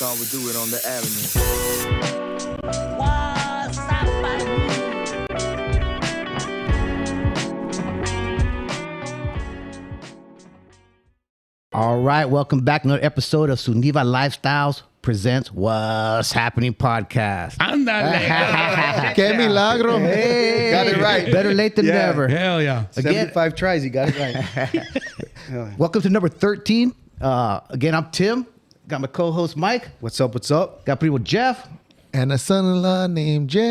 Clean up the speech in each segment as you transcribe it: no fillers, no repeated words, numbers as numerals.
thought we'd do it on the avenue. Waas, Sappening. All right, welcome back to another episode of SeunevA Lifestyles presents What's Happening Podcast. Ándale. Qué milagro. Hey, Got it right. Better late than never. Hell yeah. Again, 75 tries, you got it right. welcome to number 13. Again, I'm Tim. Got my co-host Mike. What's up? What's up? Got people Jeff. And a son-in-law named Jeff.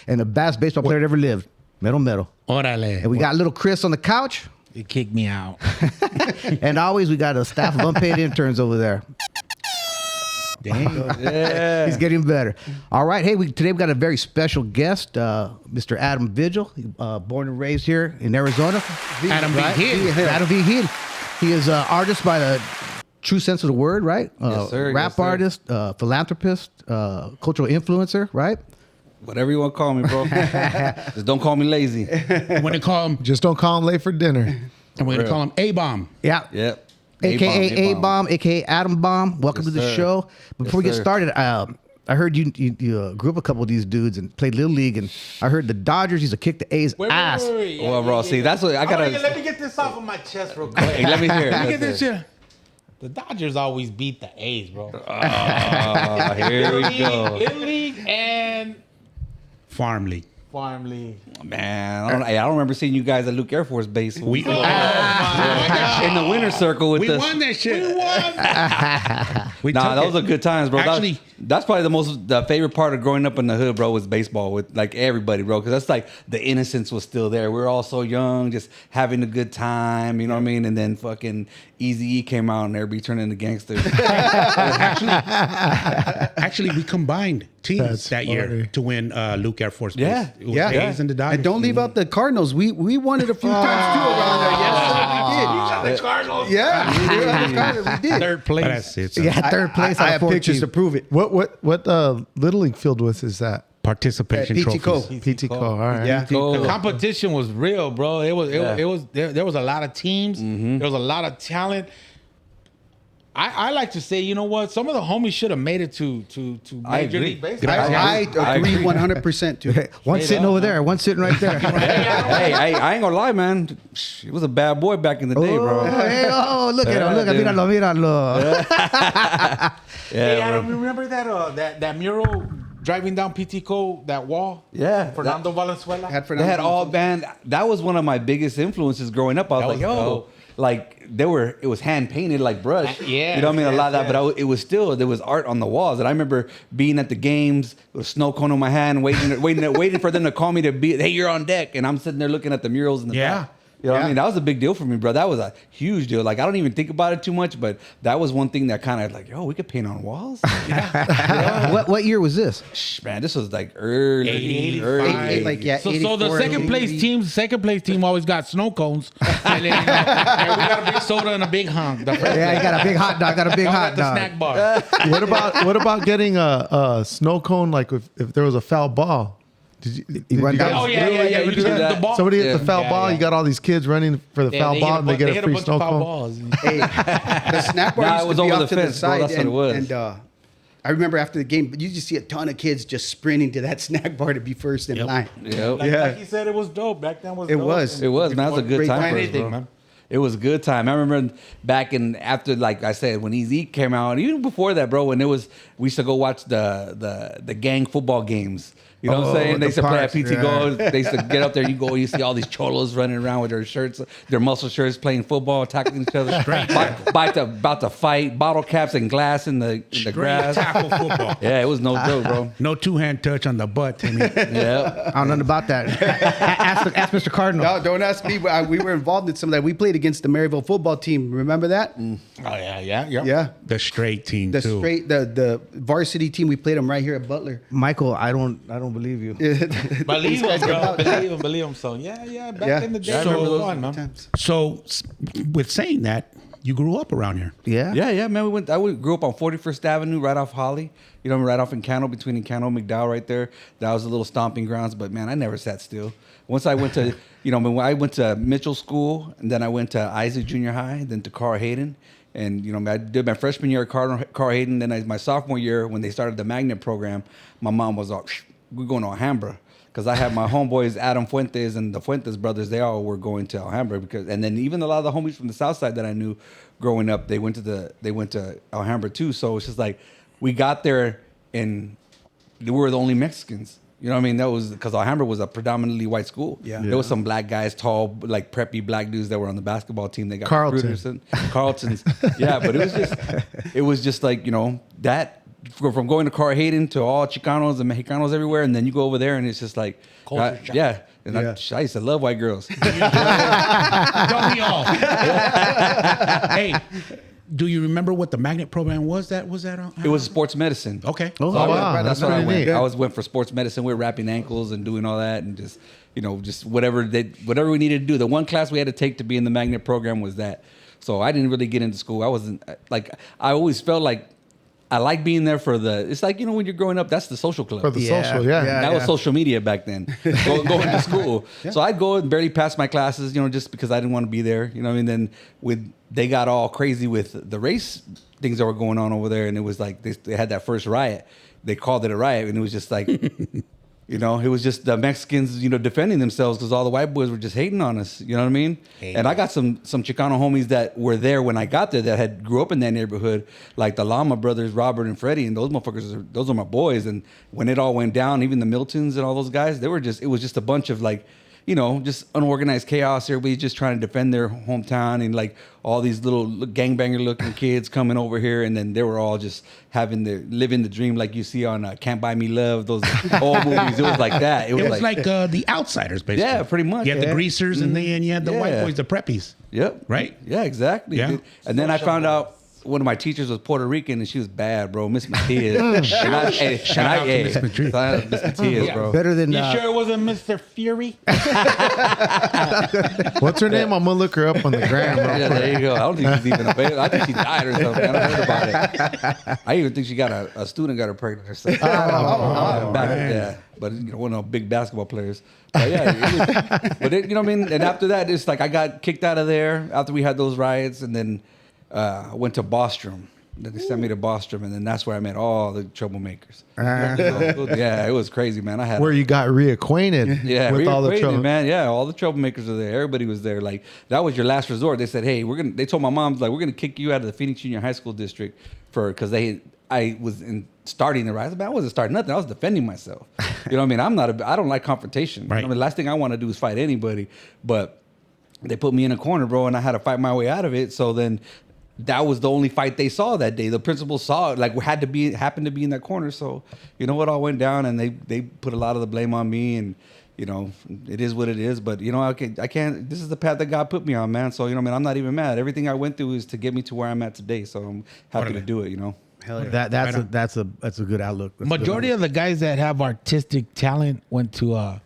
And the best baseball player that ever lived. Metal. Órale. And we got little Chris on the couch. You kicked me out. And always, we got a staff of unpaid interns over there. Dang. Yeah. He's getting better. All right. Hey, today we got a very special guest, Mr. Adam Vigil, born and raised here in Arizona. Adam Vigil. Adam Vigil. He is an artist by the true sense of the word, right? Yes, sir. Rap Yes, sir. artist, philanthropist, cultural influencer, right? Whatever you want to call me, bro. Just don't call me lazy. I'm going to call him, Just don't call him late for dinner. I'm going to call him A-Bomb. Yeah. Yep. A.k.a. A-Bomb, a.k.a. Adam Bomb. Welcome Yes, to the sir. show. Before we Yes, get sir. started, I heard you grew up a couple of these dudes and played Little League, and I heard the Dodgers used to kick the A's ass. Well, bro, see, that's what I gotta. Let me get this off of my chest real quick. Hey, let me hear it. Look at Let's this hear it. shit. The Dodgers always beat the A's, bro. Oh, here we go. Little League and Farm League. Farm League. Man, I don't remember seeing you guys at Luke Air Force Base. We in the winter circle with the. won that shit. We won. We Nah, took those it. are good times, bro. Actually, That's probably the favorite part of growing up in the hood, bro, was baseball with like everybody, bro. Because that's like the innocence was still there. We were all so young, just having a good time, you know what I mean? And then fucking Eazy-E came out and everybody turned into gangsters. actually, we combined teams That's that year funny. to win Luke Air Force Base. Yeah. It was Yeah. A's and the Dodgers. And don't leave out the Cardinals. We won it a few times too around there. Yes, The Cardinals. sir, we did. Yeah, we did. Third place. But that's it. So Yeah, third place. I out of have 14. pictures to prove it. What Little League field is that? Participation PT trophies. PT Cole. All right. Yeah. The competition was real, bro. It was there was a lot of teams. Mm-hmm. There was a lot of talent. I like to say, you know what? Some of the homies should have made it to I Major agree. League Baseball. I agree agree. 100% too. One sitting over there, one sitting right there. Hey, I ain't gonna lie, man. He was a bad boy back in the day, bro. Oh, hey, look at him. Look at dude. míralo. Hey, Yeah, Adam, bro. remember that mural driving down PT Cole, that wall? Yeah, Fernando Valenzuela. They had all band. That was one of my biggest influences growing up. I was That like, was yo, dope. like it was hand painted like brush. Yeah, you know what I mean? A lot of that, yes, but it was still there was art on the walls. And I remember being at the games with a snow cone in my hand, waiting for them to call me to be. Hey, you're on deck, and I'm sitting there looking at the murals in the back. You know what I mean? That was a big deal for me, bro. That was a huge deal. Like, I don't even think about it too much, but that was one thing that kind of like, yo, we could paint on walls. What year was this? Man, this was like early. 85. Like, yeah, So the 84, second place team always got snow cones. And then, and we got a big soda and a big hunk. Yeah, you got a big hot dog. Got a big hot the dog. snack bar. What about getting a snow cone? Like if there was a foul ball, did you run guys down- Oh yeah. ever You do took that? the ball. Somebody hits the foul Yeah, ball. yeah. You got all these kids running for the foul ball, and they get a free bunch snow of foul cone. balls. Hey, the snack bar Nah, used it was to be over off the to the fence, bro. side, That's what it was. and I remember after the game, you just see a ton of kids just sprinting to that snack bar to be first in line. Yep. Like he said, it was dope. Back then was It dope. was. It was, man. It was a good Great time time. for us, Anything, bro. man. It was a good time. I remember back in after, like I said, when Eazy came out, and even before that, bro. When we used to go watch the gang football games. You know what I'm saying? They the used to play at parks, PT Go. They used to get up there. You see all these cholos running around with their shirts, their muscle shirts, playing football, tackling each other, about to fight, bottle caps and glass in the grass. Tackle football. Yeah, it was no joke, bro. No two-hand touch on the butt, Timmy. Yeah. I don't know about that. ask Mr. Cardinal. No, don't ask me. We were involved in some of that. We played against the Maryville football team. Remember that? Oh yeah. Yeah. The straight team, The too. the varsity team. We played them right here at Butler. Michael, I don't believe you. Believe him, bro. Believe him. So yeah. Back in the day, I it remember was those fun, man. times. So, with saying that, You grew up around here. Yeah. Yeah, man. I grew up on 41st Avenue, right off Holly. You know, right off Encano, between Encano and McDowell, right there. That was a little stomping grounds. But man, I never sat still. Once I went to, when I went to Mitchell School, and then I went to Isaac Junior High, then to Carl Hayden. And, I did my freshman year at Carl Hayden. Then my sophomore year, when they started the magnet program, my mom was all, we're going to Alhambra. Because I had my homeboys, Adam Fuentes and the Fuentes brothers, they all were going to Alhambra. And then even a lot of the homies from the South Side that I knew growing up, they went to Alhambra too. So it's just like, we got there and we were the only Mexicans. You know what I mean? That was because Alhambra was a predominantly white school. Yeah. There was some black guys, tall, like preppy black dudes that were on the basketball team. They got Carlton's. Yeah, but it was just like, that from going to Carl Hayden to all Chicanos and Mexicanos everywhere, and then you go over there and it's just like, Culture shock. yeah. And I used to love white girls. Don't we all? Hey, do you remember what the magnet program was? Was that on? It was sports medicine. Okay. Oh, So wow. that's what I pretty went. neat. I went for sports medicine. We were wrapping ankles and doing all that, and just whatever we needed to do. The one class we had to take to be in the magnet program was that. So I didn't really get into school. I wasn't like, I always felt like I like being there it's like, when you're growing up, that's the social club. For the social, yeah. That was social media back then, going to school. So I'd go and barely pass my classes, just because I didn't want to be there. And then they got all crazy with the race things that were going on over there. And it was like, they had that first riot. They called it a riot. And it was just like, it was just the Mexicans, defending themselves because all the white boys were just hating on us. You know what I mean? And I got some Chicano homies that were there when I got there that grew up in that neighborhood, like the Lama brothers, Robert and Freddie, and those motherfuckers, those are my boys. And when it all went down, even the Miltons and all those guys, it was just a bunch of like, just unorganized chaos. Everybody just trying to defend their hometown, and like all these little gangbanger looking kids coming over here, and then they were all just living the dream like you see on Can't Buy Me Love, those old movies. It was like that. It was like the Outsiders, basically. Yeah, pretty much. You had the greasers, and then you had the white boys, the preppies. Yep. Right? Yeah, exactly. Yeah. And then I found out one of my teachers was Puerto Rican, and she was bad, bro. Miss Matias. Shout out to Miss Matias. Miss Matias, bro. Better than You sure it wasn't Mr. Fury? What's her name? I'm gonna look her up on the gram. Yeah, there you go. I don't think she's even available. I think she died or something. I don't heard about it. I even think she got a student got her pregnant or something. Yeah, but one of the big basketball players. But yeah, you know what I mean. And after that, it's like I got kicked out of there after we had those riots, and then I went to Bostrom. Then they sent me to Bostrom, and then that's where I met all the troublemakers. Yeah, it was crazy, man. I had Where you got reacquainted with all the reacquainted, trouble. man. Yeah, all the troublemakers were there. Everybody was there. Like, that was your last resort. They said, hey, they told my mom, like, we're gonna kick you out of the Phoenix Junior High School district because I was starting the riot. I wasn't starting nothing. I was defending myself. You know what I mean? I don't like confrontation. Right. I mean, the last thing I want to do is fight anybody. But they put me in a corner, bro, and I had to fight my way out of it. So then that was the only fight they saw that day. The principal saw it, like, happened to be in that corner. So, it all went down, and they put a lot of the blame on me, and it is what it is. But I can't. This is the path that God put me on, man. So I'm not even mad. Everything I went through is to get me to where I'm at today. So I'm happy to do it. Hell yeah. That's a good outlook. That's a good Majority of the guys that have artistic talent went to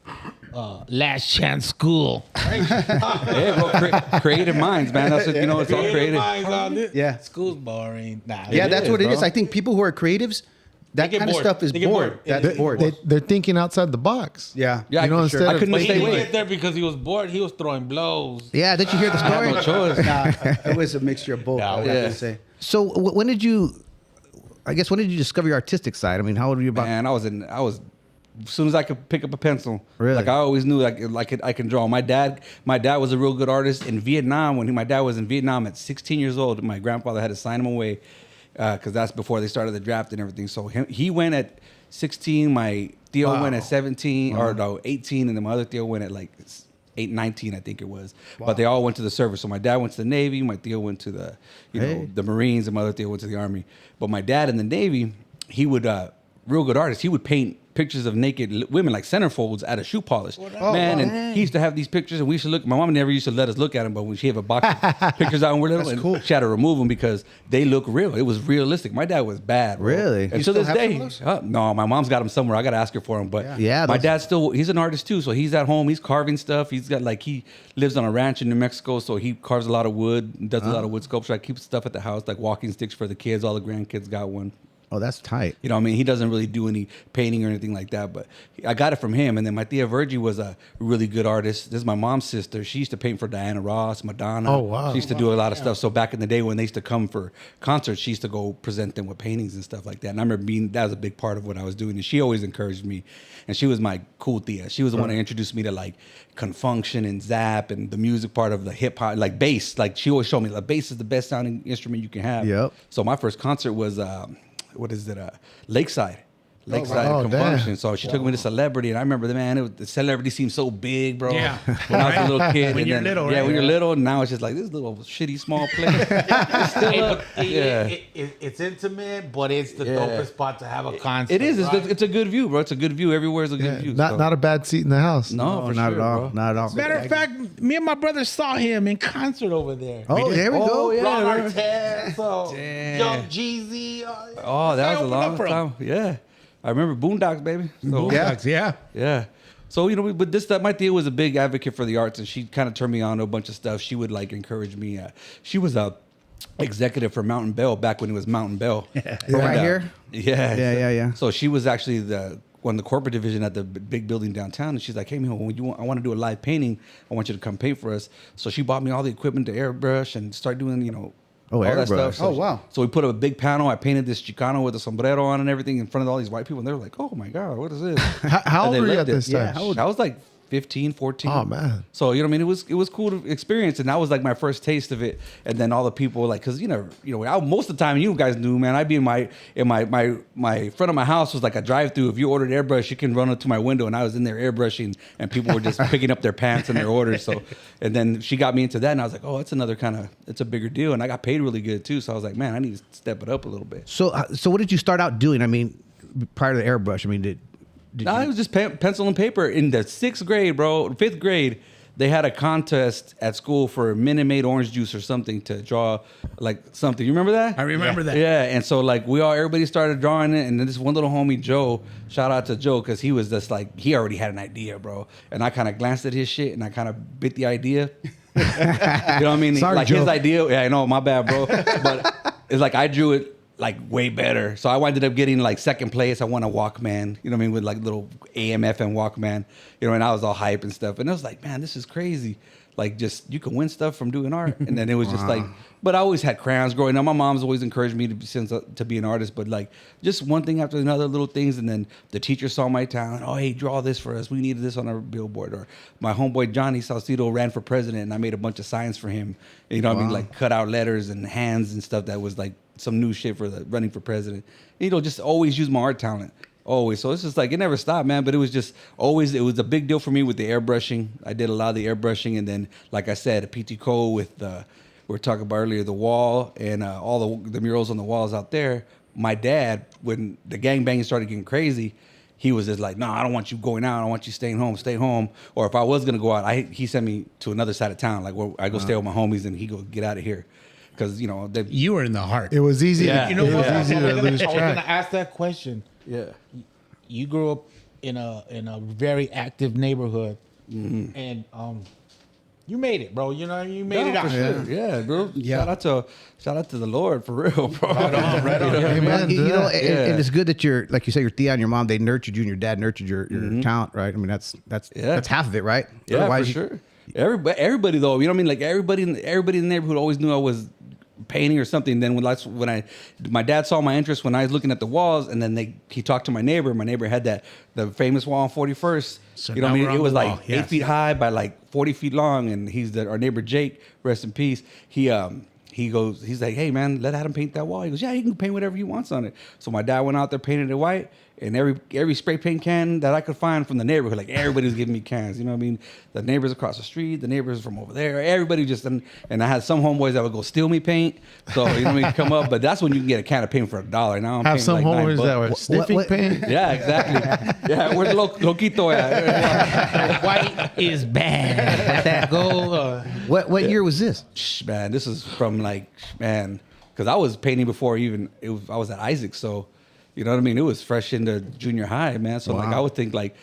Last Chance School. Hey, bro, creative minds, man. That's what, it's all creative. Yeah. School's boring. Nah, Yeah, It that's is, what it bro. is. I think people who are creatives, that get kind of bored. stuff is They get bored. bored. That's bored. They're thinking outside the box. Yeah. Yeah, You know, for sure. instead I of- couldn't But he stay didn't away. get there because he was bored. He was throwing blows. Yeah, did you hear the I story? had no choice. It was a mixture of both. Yeah, I would yeah. have to say. So when did you discover your artistic side? I mean, how old were you about? Man, I was as soon as I could pick up a pencil. Really? Like, I always knew I can draw. My dad was a real good artist in Vietnam. When my dad was in Vietnam at 16 years old, my grandfather had to sign him away because that's before they started the draft and everything. So he went at 16. My Theo went at 17 or no 18, and then my other Theo went at like 19, I think it was. But they all went to the service. So my dad went to the Navy. My Theo went to the the Marines, and my other Theo went to the Army. But my dad in the Navy, he would real good artist. He would paint pictures of naked women like centerfolds out of shoe polish. And he used to have these pictures, and we used to look. My mom never used to let us look at them, but when she had a box of pictures out and we're little, and she had to remove them because they look real. It was realistic. My dad was bad. Bro. Really? And You to still this have some day, of those? no, my mom's got them somewhere. I got to ask her for them. But Yeah, my those- dad's still, he's an artist too. So he's at home. He's carving stuff. He's got he lives on a ranch in New Mexico. So he carves a lot of wood, and does a lot of wood sculpture. I keep stuff at the house, like walking sticks for the kids. All the grandkids got one. Oh, that's tight. You know what I mean? He doesn't really do any painting or anything like that, but I got it from him. And then my tia Virgie was a really good artist. This is my mom's sister. She used to paint for Diana Ross, Madonna. Oh, wow. She used to do a lot of stuff. So back in the day when they used to come for concerts, she used to go present them with paintings and stuff like that. And I remember that was a big part of what I was doing. And she always encouraged me. And she was my cool tia. She was the one that introduced me to like Confunction and Zap and the music part of the hip hop, like bass. Like she always showed me like bass is the best sounding instrument you can have. Yep. So my first concert was Lakeside. Lakeside wow. Oh, Confunction. damn. So she took me to Celebrity, and I remember the Celebrity seemed so big, bro. Yeah. When I was a little kid. When and you're then, little, yeah, right? when you're little, and now it's just like this little shitty small place. It's still up. Yeah. It's intimate, but it's the dopest spot to have a concert. It is. right? It's a good view, bro. It's a good view. Everywhere is a good view. Not so. not a bad seat in the house. No, for not sure, at all. bro. Not at all. Matter of fact, me and my brother saw him in concert over there. Oh, there we go. yeah. Ron right. Artest, so Damn. Young Jeezy. Oh, that was a opened up long for him. time. Yeah. I remember Boondocks, baby. So, Boondocks, yeah. Yeah. So, but my tia was a big advocate for the arts, and she kind of turned me on to a bunch of stuff. She would like encourage me. She was a executive for Mountain Bell back when it was Mountain Bell. Right here? Yeah. Yeah. So she was actually one of the corporate division at the big building downtown, and she's like, "Hey, man, I want to do a live painting. I want you to come paint for us." So she bought me all the equipment to airbrush and start doing, Oh, all that airbrush. stuff. So Oh, wow. So we put up a big panel. I painted this Chicano with a sombrero on and everything in front of all these white people. And they were like, "Oh my God, what is this?" How And old they were you loved at it. this time? I was like 15, 14. Oh, man. So, you know what I mean? It was cool to experience. And that was like my first taste of it. And then all the people cause most of the time you guys knew, man, I'd be in my front of my house was like a drive-through. If you ordered airbrush, you can run up to my window and I was in there airbrushing and people were just picking up their pants and their orders. So, and then she got me into that and I was like, oh, it's another it's a bigger deal. And I got paid really good too. So I was like, man, I need to step it up a little bit. So what did you start out doing? I mean, prior to the airbrush, I mean, did No, it was just pencil and paper. In the 5th grade, they had a contest at school for Minute Maid orange juice or something to draw like something. You remember that? I remember that. Yeah, and so like everybody started drawing it, and then this one little homie Joe, shout out to Joe, because he was just like he already had an idea, bro. And I kind of glanced at his shit, and I kind of bit the idea. You know what I mean? Sorry, like Joe. his idea. Yeah, I know, my bad, bro. But it's like I drew it like way better. So I ended up getting like second place. I won a Walkman, you know what I mean, with like little AM/FM Walkman, and I was all hype and stuff. And I was like, man, this is crazy. Like just you can win stuff from doing art. And then it was just like, but I always had crayons growing up. My mom's always encouraged me to be an artist, but like just one thing after another, little things. And then the teacher saw my talent. Oh, hey, draw this for us. We needed this on our billboard. Or my homeboy Johnny Salcido ran for president, and I made a bunch of signs for him. You know what I mean? Like cut out letters and hands and stuff that was like some new shit for running for president. Just always use my art talent. Always. So it's just like, it never stopped, man. But it was just always, it was a big deal for me with the airbrushing. I did a lot of the airbrushing. And then, like I said, a PT Cole with, we were talking about earlier, the wall and all the murals on the walls out there. My dad, when the gangbanging started getting crazy, he was just like, no, I don't want you going out. I want you staying home. Stay home. Or if I was going to go out, he sent me to another side of town, like where I go stay with my homies and he go, get out of here. Because, You were in the heart. It was easy. Yeah. To, You know it was what? easy to lose I was gonna track. ask that question. yeah. You grew up in a very active neighborhood, and you made it, bro. You made it out. For sure. Yeah, bro. Shout out to the Lord for real, bro. Right on. Amen. and it's good that like you say, your tia and your mom, they nurtured you, and your dad nurtured your talent, right? I mean, that's half of it, right? Yeah, Otherwise, for sure. Everybody though, you know what I mean? Like everybody in the neighborhood always knew I was painting or something. Then when my dad saw my interest when I was looking at the walls, and then he talked to my neighbor. My neighbor had the famous wall on 41st. So you know what I now mean? we're It on was the like wall. 8 Yes. feet high by like 40 feet long, and he's our neighbor Jake, rest in peace. He he's like, hey man, let Adam paint that wall. He goes, yeah, he can paint whatever he wants on it. So my dad went out there, painted it white, and every spray paint can that I could find from the neighborhood, like everybody was giving me cans. You know what I mean? The neighbors across the street, the neighbors from over there, everybody just and I had some homeboys that would go steal me paint. So you know what I mean, come up, but that's when you can get a can of paint for $1. Now I'm Have paying some like homers $9. that were sniffing paint. Yeah, exactly. Yeah, where's Loquito at? White is bad. Let that go. What year was this? Man, this is from because I was painting before I was at Isaac, so you know what I mean. It was fresh into junior high, man. So like I would think like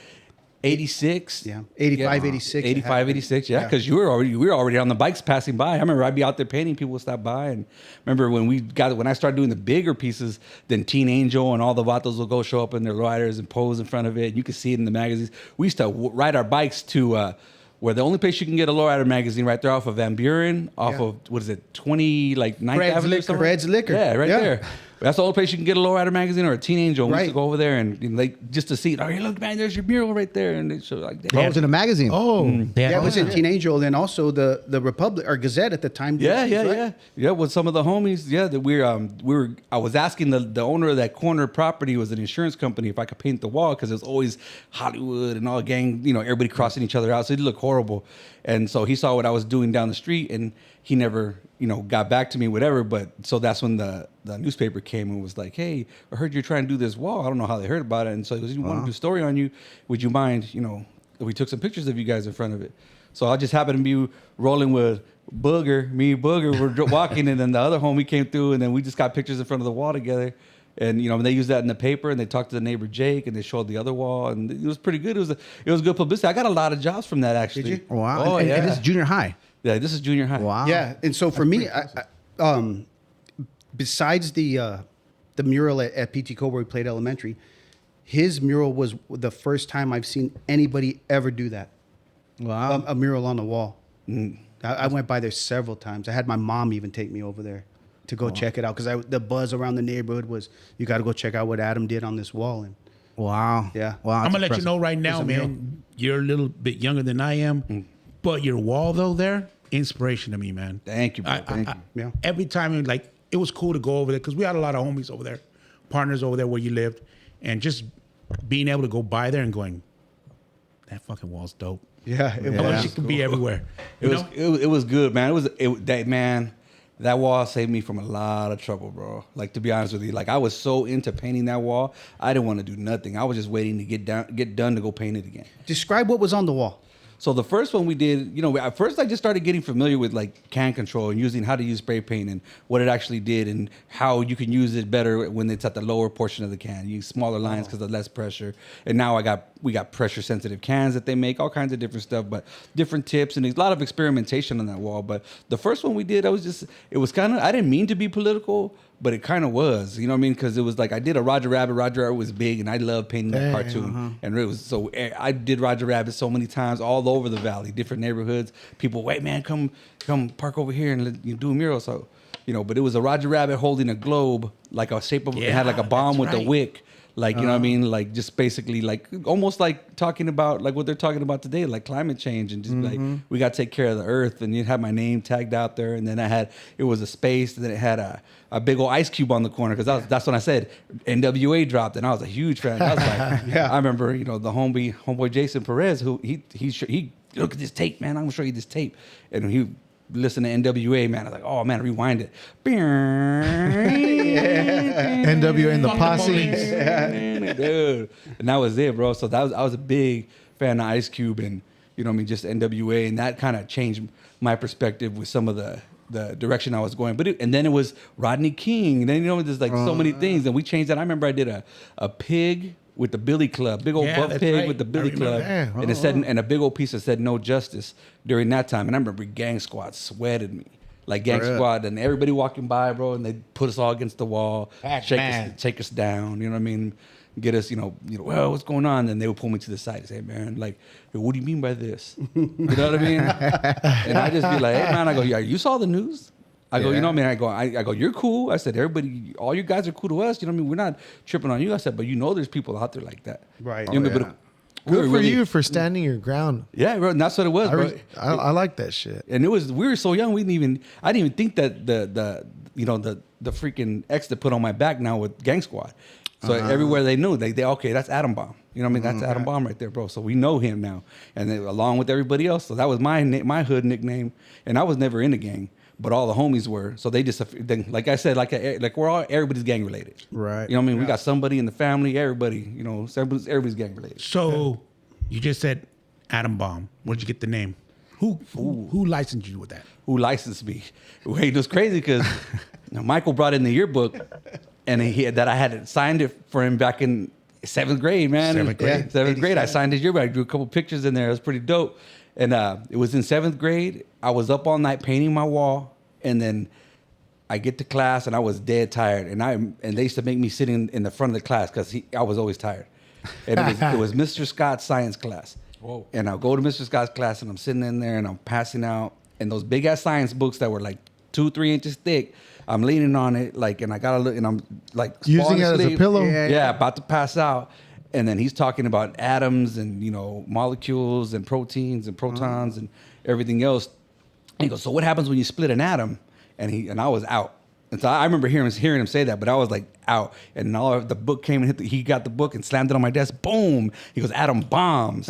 86, 85, 86. 85, 86, yeah, because we were already on the bikes passing by. I remember I'd be out there painting, people would stop by, and remember when I started doing the bigger pieces, then Teen Angel and all the vatos will go show up in their riders and pose in front of it. You could see it in the magazines. We used to ride our bikes to where the only place you can get a lowrider magazine right there off of Van Buren, off of what is it, 9th Avenue? Fred's Liquor. Yeah, right there. That's the only place you can get a lowrider magazine or a Teen Angel. We used to go over there and like just to see it. Oh, hey, look, man, there's your mural right there, and they show like Oh, it was in a magazine. Oh, Yeah, it was in Teen Angel, then also the Republic or Gazette at the time. Yeah. With some of the homies, that I was asking the owner of that corner property was an insurance company if I could paint the wall because it was always Hollywood and all gang, everybody crossing each other out, so it looked horrible. And so he saw what I was doing down the street, and he never, got back to me, whatever. But so that's when the newspaper came and was like, hey, I heard you're trying to do this wall. I don't know how they heard about it. And so he goes, want to do a story on you. Would you mind, if we took some pictures of you guys in front of it? So I just happened to be rolling with Booger. Me and Booger were walking, and then the other homie came through, and then we just got pictures in front of the wall together. And they used that in the paper, and they talked to the neighbor Jake, and they showed the other wall, and it was pretty good. It was good publicity. I got a lot of jobs from that, actually. Did you? Wow. Oh, and yeah. this is junior high. Yeah, this is junior high. Wow. Yeah, and so for me, besides the mural at PT Cole where we played elementary, his mural was the first time I've seen anybody ever do that. Wow. A mural on the wall. I went by there several times. I had my mom even take me over there to go check it out because the buzz around the neighborhood was, you got to go check out what Adam did on this wall. And Wow. Yeah. Wow. I'm gonna let you know right now, man. You're a little bit younger than I am, but your wall though, inspiration to me, man. Thank you, bro. Thank you. Yeah. Every time, it was cool to go over there because we had a lot of homies over there, partners over there where you lived, and just being able to go by there and going, that fucking wall's dope. Yeah. I wish it could be everywhere. It was good, man. That wall saved me from a lot of trouble, bro. Like, to be honest with you, like I was so into painting that wall, I didn't want to do nothing. I was just waiting to get done to go paint it again. Describe what was on the wall. So the first one we did, at first I just started getting familiar with like can control and using how to use spray paint and what it actually did and how you can use it better when it's at the lower portion of the can. You use smaller lines because of less pressure. And now we got pressure sensitive cans that they make, all kinds of different stuff, but different tips and there's a lot of experimentation on that wall. But the first one we did, it was kind of, I didn't mean to be political, but it kind of was, you know what I mean? Because it was like I did a Roger Rabbit. Roger Rabbit was big, and I loved painting that cartoon. And it was so I did Roger Rabbit so many times all over the valley, different neighborhoods. People, wait, man, come park over here and do a mural. So, but it was a Roger Rabbit holding a globe, like a shape of it had like a bomb with a wick. Like, you know what I mean? Like, just basically, like, almost like talking about, like, what they're talking about today, like climate change and just like, we got to take care of the earth. And you'd have my name tagged out there. And then it was a space. And then it had a big old ice cube on the corner. Because that's when I said NWA dropped. And I was a huge fan. I was like, I remember, the homeboy Jason Perez, who he look at this tape, man. I'm going to show you this tape. And he listen to NWA, man. I was like, oh man, rewind it. NWA and the posse. Dude. And that was it, bro. So I was a big fan of Ice Cube and just NWA, and that kind of changed my perspective with some of the direction I was going. But and then it was Rodney King. And then there's like so many things, and we changed that. I remember I did a pig with the Billy Club, big old buff pig with the Billy Club, and it said, and a big old piece that said "No Justice" during that time. And I remember Gang Squad sweated me, like Gang Squad, and everybody walking by, bro, and they put us all against the wall, shake us down. You know what I mean? Get us, well, what's going on? And they would pull me to the side and say, man, like, hey, what do you mean by this? You know what I mean? And I just be like, hey, man, I go, yeah, you saw the news? I go, you know what I mean? I go, you're cool. I said, everybody, all you guys are cool to us. You know what I mean? We're not tripping on you. I said, but there's people out there like that. Right. You know what I mean? we were Good for really, you for standing your ground. Yeah, bro. And that's what it was, bro. I like that shit. And we were so young. I didn't even think that the freaking X that put on my back now with Gang Squad. So everywhere they knew, they okay, that's Adam Bomb. You know what I mean? That's Adam Bomb right there, bro. So we know him now, and then, along with everybody else. So that was my hood nickname, and I was never in a gang, but all the homies were. So they just, like I said, like everybody's gang related. Right. You know what I mean? We got somebody in the family. Everybody, you know, everybody's gang related. So you just said Adam Bomb. Where'd you get the name? Who licensed you with that? Who licensed me? Wait, it was crazy because Michael brought in the yearbook, and that I had signed it for him back in 7th grade, man. 7th grade. 7th grade. I signed his yearbook. I drew a couple pictures in there. It was pretty dope. And it was in 7th grade. I was up all night painting my wall, and then I get to class, and I was dead tired. And they used to make me sit in the front of the class because I was always tired. And it was Mr. Scott's science class. Whoa. And I'll go to Mr. Scott's class, and I'm sitting in there, and I'm passing out. And those big ass science books that were like 2-3 inches thick, I'm leaning on it, like, and I gotta look, and I'm like Using it as a asleep. pillow? Yeah, about to pass out. And then he's talking about atoms and, you know, molecules and proteins and protons and everything else. And he goes, so what happens when you split an atom? And I was out. And so I remember hearing him say that, but I was like out. And the book came and he got the book and slammed it on my desk. Boom. He goes, Atom Bombs.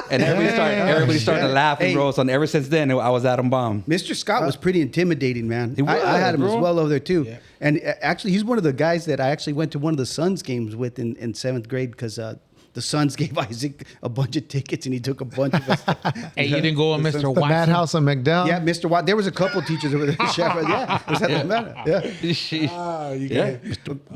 And everybody started laughing, bro. So ever since then, I was Adam Bomb. Mr. Scott was pretty intimidating, man. He was, I had him bro. as well over there too. Yeah. And actually, he's one of the guys that I actually went to one of the Suns games with in 7th grade because the Suns gave Isaac a bunch of tickets and he took a bunch of us. Hey, you didn't go on Mr. The Watson? Madhouse on McDowell. Yeah, Mr. Watt. There was a couple teachers over there. Yeah, was that the matter? Yeah.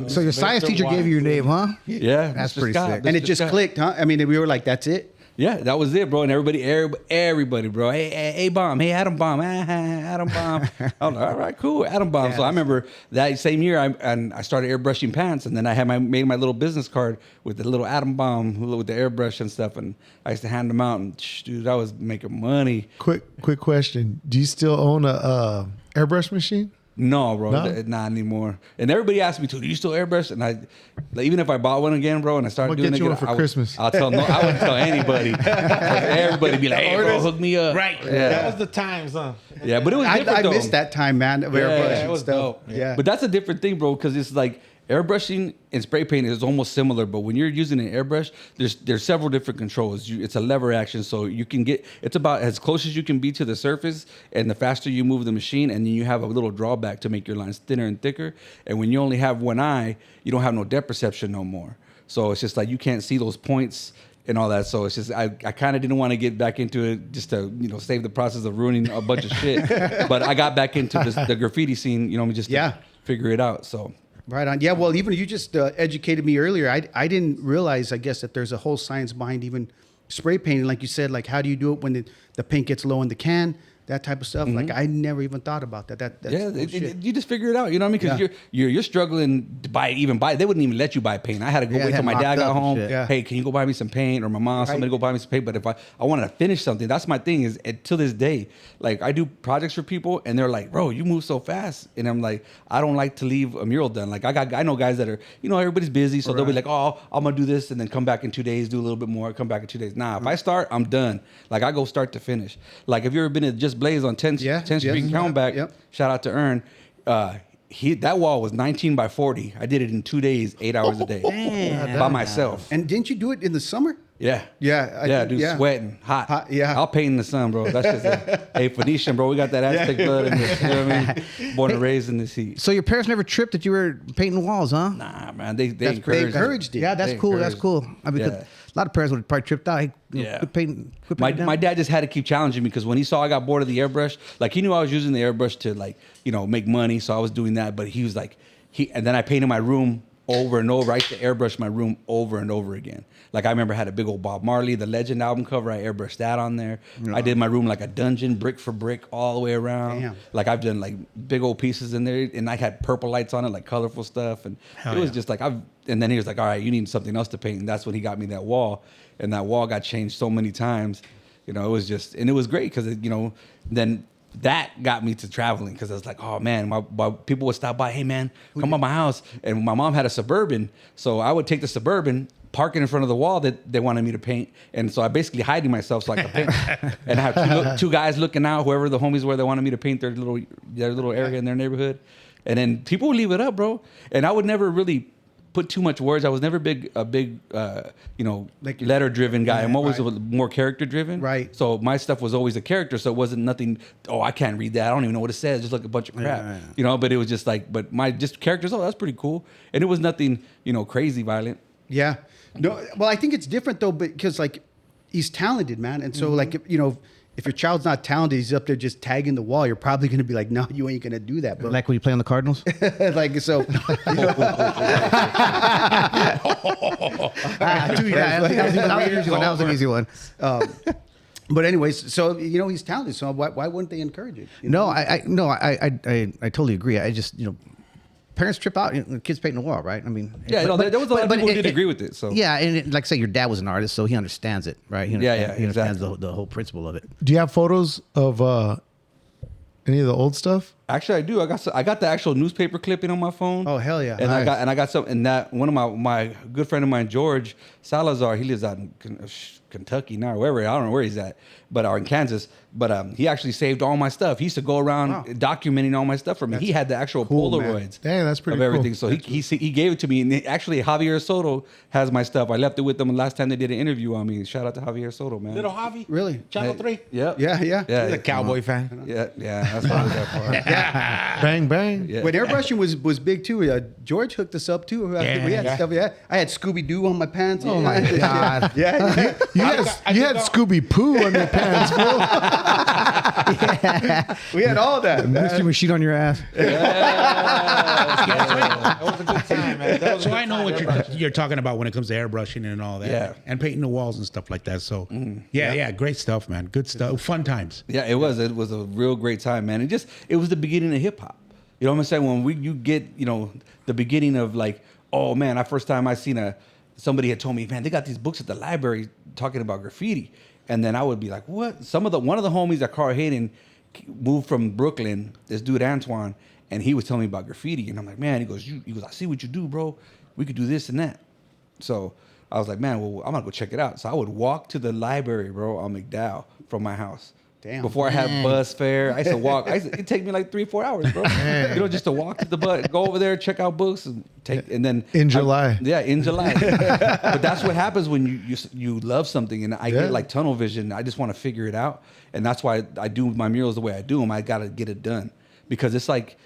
So your science teacher gave you your name, huh? Yeah. That's Mr. pretty Scott. sick. And it Mr. just Scott. clicked, huh? I mean, we were like, that's it. Yeah, that was it, bro. And everybody, bro. Hey, Bomb. Hey, Adam Bomb. Adam Bomb. I was like, all right, cool, Adam Bomb. So I remember that same year, I started airbrushing pants, and then I had made my little business card with the little Adam Bomb with the airbrush and stuff, and I used to hand them out, and dude, I was making money. Quick question. Do you still own a airbrush machine? No, bro, No? not anymore. And everybody asked me to, do you still airbrush? And I, like, even if I bought one again, bro, and I started I'll doing get it you again, one for Christmas. I wouldn't tell anybody. Everybody be like, hey, bro, hook me up. Right. Yeah. That was the times, huh? Yeah, but it was different, I though. missed that time, man. Of airbrush Yeah, and it was stuff. dope. Yeah. But that's a different thing, bro, because it's like airbrushing and spray painting is almost similar, but when you're using an airbrush, there's several different controls. It's a lever action, so you can it's about as close as you can be to the surface, and the faster you move the machine, and then you have a little drawback to make your lines thinner and thicker. And when you only have one eye, you don't have no depth perception no more. So it's just like you can't see those points and all that. So it's just I kind of didn't want to get back into it just to save the process of ruining a bunch of shit. But I got back into the graffiti scene, just to figure it out. So. Right on. Yeah, well, even you just educated me earlier. I didn't realize, I guess, that there's a whole science behind even spray painting. Like you said, like how do you do it when the paint gets low in the can? That type of stuff. Mm-hmm. Like I never even thought about that. That's You just figure it out. You know what I mean? Because you're struggling to buy. They wouldn't even let you buy paint. I had to go wait till my dad got home. Yeah. Hey, can you go buy me some paint? Or my mom, somebody go buy me some paint. But if I wanted to finish something, that's my thing. Is to this day, like I do projects for people, and they're like, "Bro, you move so fast," and I'm like, I don't like to leave a mural done. Like I know guys that are, everybody's busy, so they'll be like, "Oh, I'm gonna do this," and then come back in 2 days, do a little bit more, come back in 2 days. Nah, if I start, I'm done. Like I go start to finish. Like if you ever been at Just Blaze on 10th Street in Countback, shout out to Ern. That wall was 19 by 40. I did it in 2 days, 8 hours a day by myself. And didn't you do it in the summer? Yeah. Yeah. Dude, sweating, hot. Yeah. I'll paint in the sun, bro. That's just it. Hey, Phoenician, bro. We got that Aztec blood in this. You know what I mean? Born and raised in this heat. So your parents never tripped that you were painting walls, huh? Nah, man. They They encouraged it. Yeah, that's They cool. That's encouraged- cool. I mean, 'cause Yeah. a lot of parents would have probably tripped out. Hey, Yeah. quit painting. My dad just had to keep challenging me because when he saw I got bored of the airbrush, like he knew I was using the airbrush to make money, so I was doing that. But he was like, and then I painted my room over and over. I used to airbrush my room over and over again. Like I remember I had a big old Bob Marley, the Legend album cover. I airbrushed that on there. I did my room like a dungeon, brick for brick, all the way around. Damn. Like I've done like big old pieces in there, and I had purple lights on it, like colorful stuff. And it was just like And then he was like, "All right, you need something else to paint." And that's when he got me that wall, and that wall got changed so many times. It was just, and it was great because then that got me to traveling because I was like, oh man, my people would stop by, hey man, come by my house. And my mom had a Suburban, so I would take the Suburban parking in front of the wall that they wanted me to paint. And so I basically hiding myself so I could paint. And I have two guys looking out, whoever the homies were that wanted me to paint their little area in their neighborhood. And then people would leave it up, bro. And I would never really put too much words. I was never a big like letter driven guy. I'm always more character driven. Right. So my stuff was always a character. So it wasn't nothing. Oh, I can't read that. I don't even know what it says. Just like a bunch of crap. But it was just like, but my just characters. Oh, that's pretty cool. And it was nothing, crazy violent. Yeah. No. Well, I think it's different though, because like he's talented, man. And so like if your child's not talented, he's up there just tagging the wall. You're probably going to be like, no, you ain't going to do that. But Like when you play on the Cardinals? like, so. That was an easy one. But anyways, so, he's talented. So why wouldn't they encourage it? I totally agree. I just, parents trip out, kids painting the wall, right? I mean, there was a lot of people who did agree with it. So yeah, and like say your dad was an artist, so he understands it, right? He understands exactly. the whole principle of it. Do you have photos of any of the old stuff? Actually, I do. I got the actual newspaper clipping on my phone. Oh hell yeah! And nice. I got some. And that one of my good friend of mine, George Salazar, he lives out in Kentucky now, wherever, I don't know where he's at, or in Kansas. But he actually saved all my stuff. He used to go around documenting all my stuff for me. He had the actual Polaroids. Dang, that's pretty of everything. cool. So he gave it to me. And actually, Javier Soto has my stuff. I left it with them last time they did an interview on me. Shout out to Javier Soto, man. Little Javi? Really? Channel 3? Yeah. Yeah. He's a cowboy fan. Yeah. That's what I was there for. Bang, bang. Yeah. When airbrushing was big too, George hooked us up too. We had stuff. Yeah, I had Scooby Doo on my pants. Oh my God! Yeah. You had Scooby Poo on your pants, bro. We had all that. Mystery machine on your ass. That was a good time, man. So I know what you're talking about when it comes to airbrushing and all that. Yeah. And painting the walls and stuff like that. So great stuff, man. Good stuff. Fun times. Yeah, it was. It was a real great time, man. It was the beginning of hip hop. You know what I'm saying? When you get, the beginning of like, oh man, first time I seen somebody had told me, man, they got these books at the library talking about graffiti. And then I would be like, what? One of the homies that Carl Hayden moved from Brooklyn, this dude Antoine, and he was telling me about graffiti. And I'm like, man, he goes, I see what you do, bro. We could do this and that. So I was like, man, well, I'm gonna go check it out. So I would walk to the library, bro, on McDowell from my house. Damn. Before I had bus fare, I used to walk. It'd take me like 3-4 hours, bro. Just to walk to the bus, go over there, check out books, and then in July. In July. But that's what happens when you love something, and I get like tunnel vision. I just want to figure it out, and that's why I do my murals the way I do them. I gotta get it done because it's like,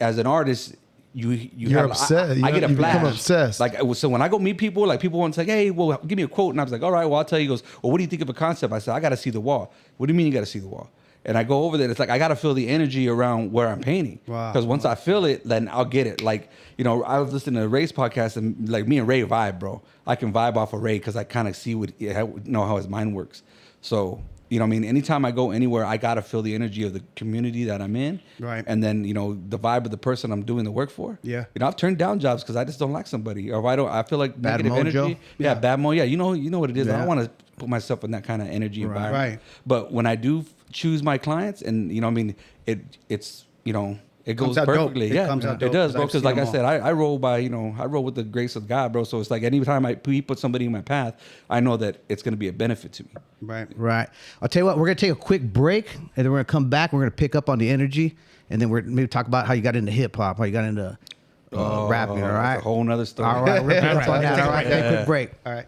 as an artist, you're upset. I get a flash. Become obsessed. Like, so when I go meet people, like people want to say, hey, well, give me a quote. And I was like, all right, well, I'll tell you. He goes, well, what do you think of a concept? I said, I got to see the wall. What do you mean you got to see the wall? And I go over there. It's like, I got to feel the energy around where I'm painting. Wow. Because once I feel it, then I'll get it. Like, I was listening to Ray's podcast, and like me and Ray vibe, bro. I can vibe off of Ray because I kind of see how his mind works. So, you know what I mean? Anytime I go anywhere, I got to feel the energy of the community that I'm in. Right. And then, the vibe of the person I'm doing the work for. Yeah. I've turned down jobs because I just don't like somebody. Or if I feel like Bad negative mojo? energy. Yeah, bad mojo. Yeah, you know what it is. I Yeah. don't want to put myself in that kind of energy environment. Right. But when I do choose my clients and, it's it goes comes out dope. perfectly. It comes out dope, it does, 'cause bro. I've Because seen like I them said, I roll by, I roll with the grace of God, bro. So it's like anytime he put somebody in my path, I know that it's going to be a benefit to me. Right. I'll tell you what, we're going to take a quick break, and then we're going to come back. We're going to pick up on the energy, and then we're maybe talk about how you got into hip hop, how you got into rapping, all right? That's a whole nother story. All right, we're going to pick up on that. All right, take a quick break. All right.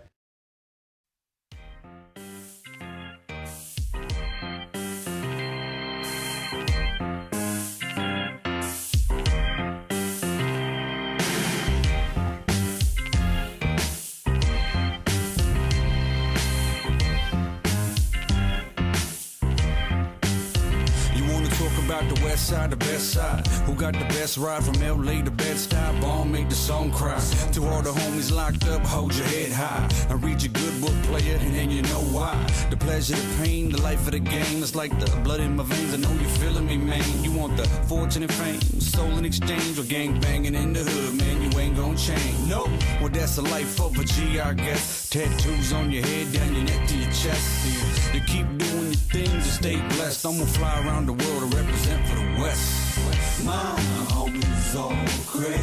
The west side, the best side. Who got the best ride from LA to Bed-Stuy? Bomb make the song cry. To all the homies locked up, hold your head high. I read your good book, play it, and then you know why. The pleasure, the pain, the life of the game. It's like the blood in my veins. I know you're feeling me, man. You want the fortune and fame, soul in exchange, or gang banging in the hood, man. You ain't gonna change. No, well that's the life of a G, I guess. Tattoos on your head, down your neck to your chest. You keep doing your things and stay blessed. I'm gonna fly around the world to represent for the West. My homies all crazy.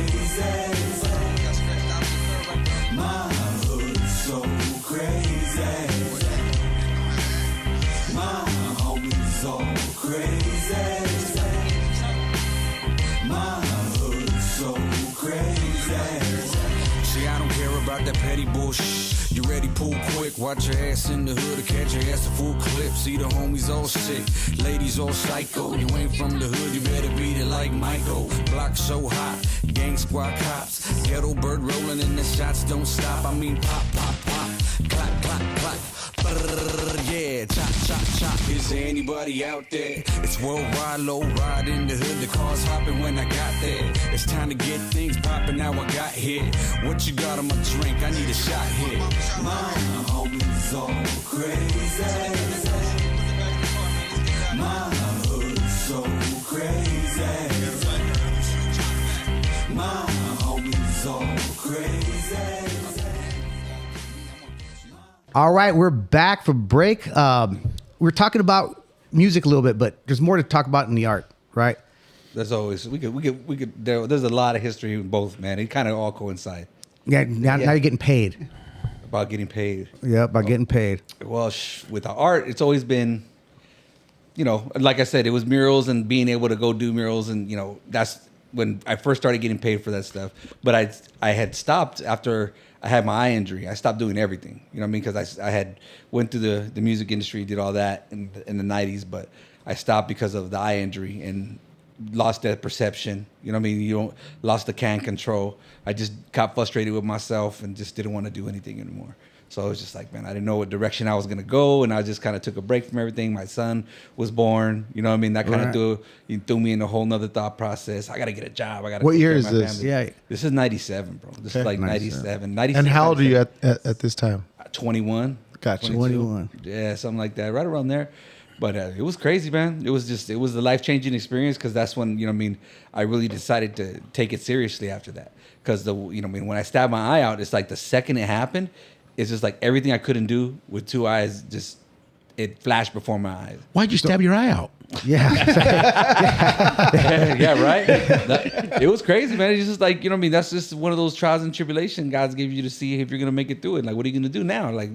My hood's so crazy. My homies so crazy. My hood so crazy. See, I don't care about that petty bullshit. You ready, pull quick, watch your ass in the hood to catch your ass a full clip. See the homies all sick, ladies all psycho. You ain't from the hood, you better beat it like Michael. Block so hot, gang squad cops. Ghetto bird rolling and the shots don't stop. I mean pop, pop, pop, clap, clap, clap. Yeah, chop, chop, chop. Is there anybody out there? It's worldwide, low ride in the hood. The cars hopping when I got there. It's time to get things popping. Now I got here. What you got on my drink? I need a shot here. My homies all crazy. My hood so crazy. My homies all crazy. All right, we're back from break. We're talking about music a little bit, but there's more to talk about in the art, right? There's always we could. There's a lot of history in both, man. It kind of all coincide. Yeah, now you're getting paid. About getting paid. Yeah, about getting paid. Well, with the art, it's always been, like I said, it was murals and being able to go do murals, and that's when I first started getting paid for that stuff. But I had stopped after I had my eye injury. I stopped doing everything. You know what I mean? Because I had went through the music industry, did all that in the 90s, but I stopped because of the eye injury and lost that perception. You know what I mean? Lost the can control. I just got frustrated with myself and just didn't want to do anything anymore. So I was just like, man, I didn't know what direction I was going to go. And I just kind of took a break from everything. My son was born. You know what I mean? That kind of threw me in a whole nother thought process. I got to get a job. I got to. What year is this? Family. Yeah. This is 97, bro. This is like 97. 96, And how old are you at this time? 21. Gotcha. 21. Yeah, something like that. Right around there. But it was crazy, man. It was a life-changing experience because that's when, I really decided to take it seriously after that. Because, when I stabbed my eye out, it's like the second it happened, it's just like everything I couldn't do with two eyes, it flashed before my eyes. Why'd you stab your eye out? Yeah. Yeah, right? It was crazy, man. It's just like, that's just one of those trials and tribulations God gave you to see if you're going to make it through it. Like, what are you going to do now? Like,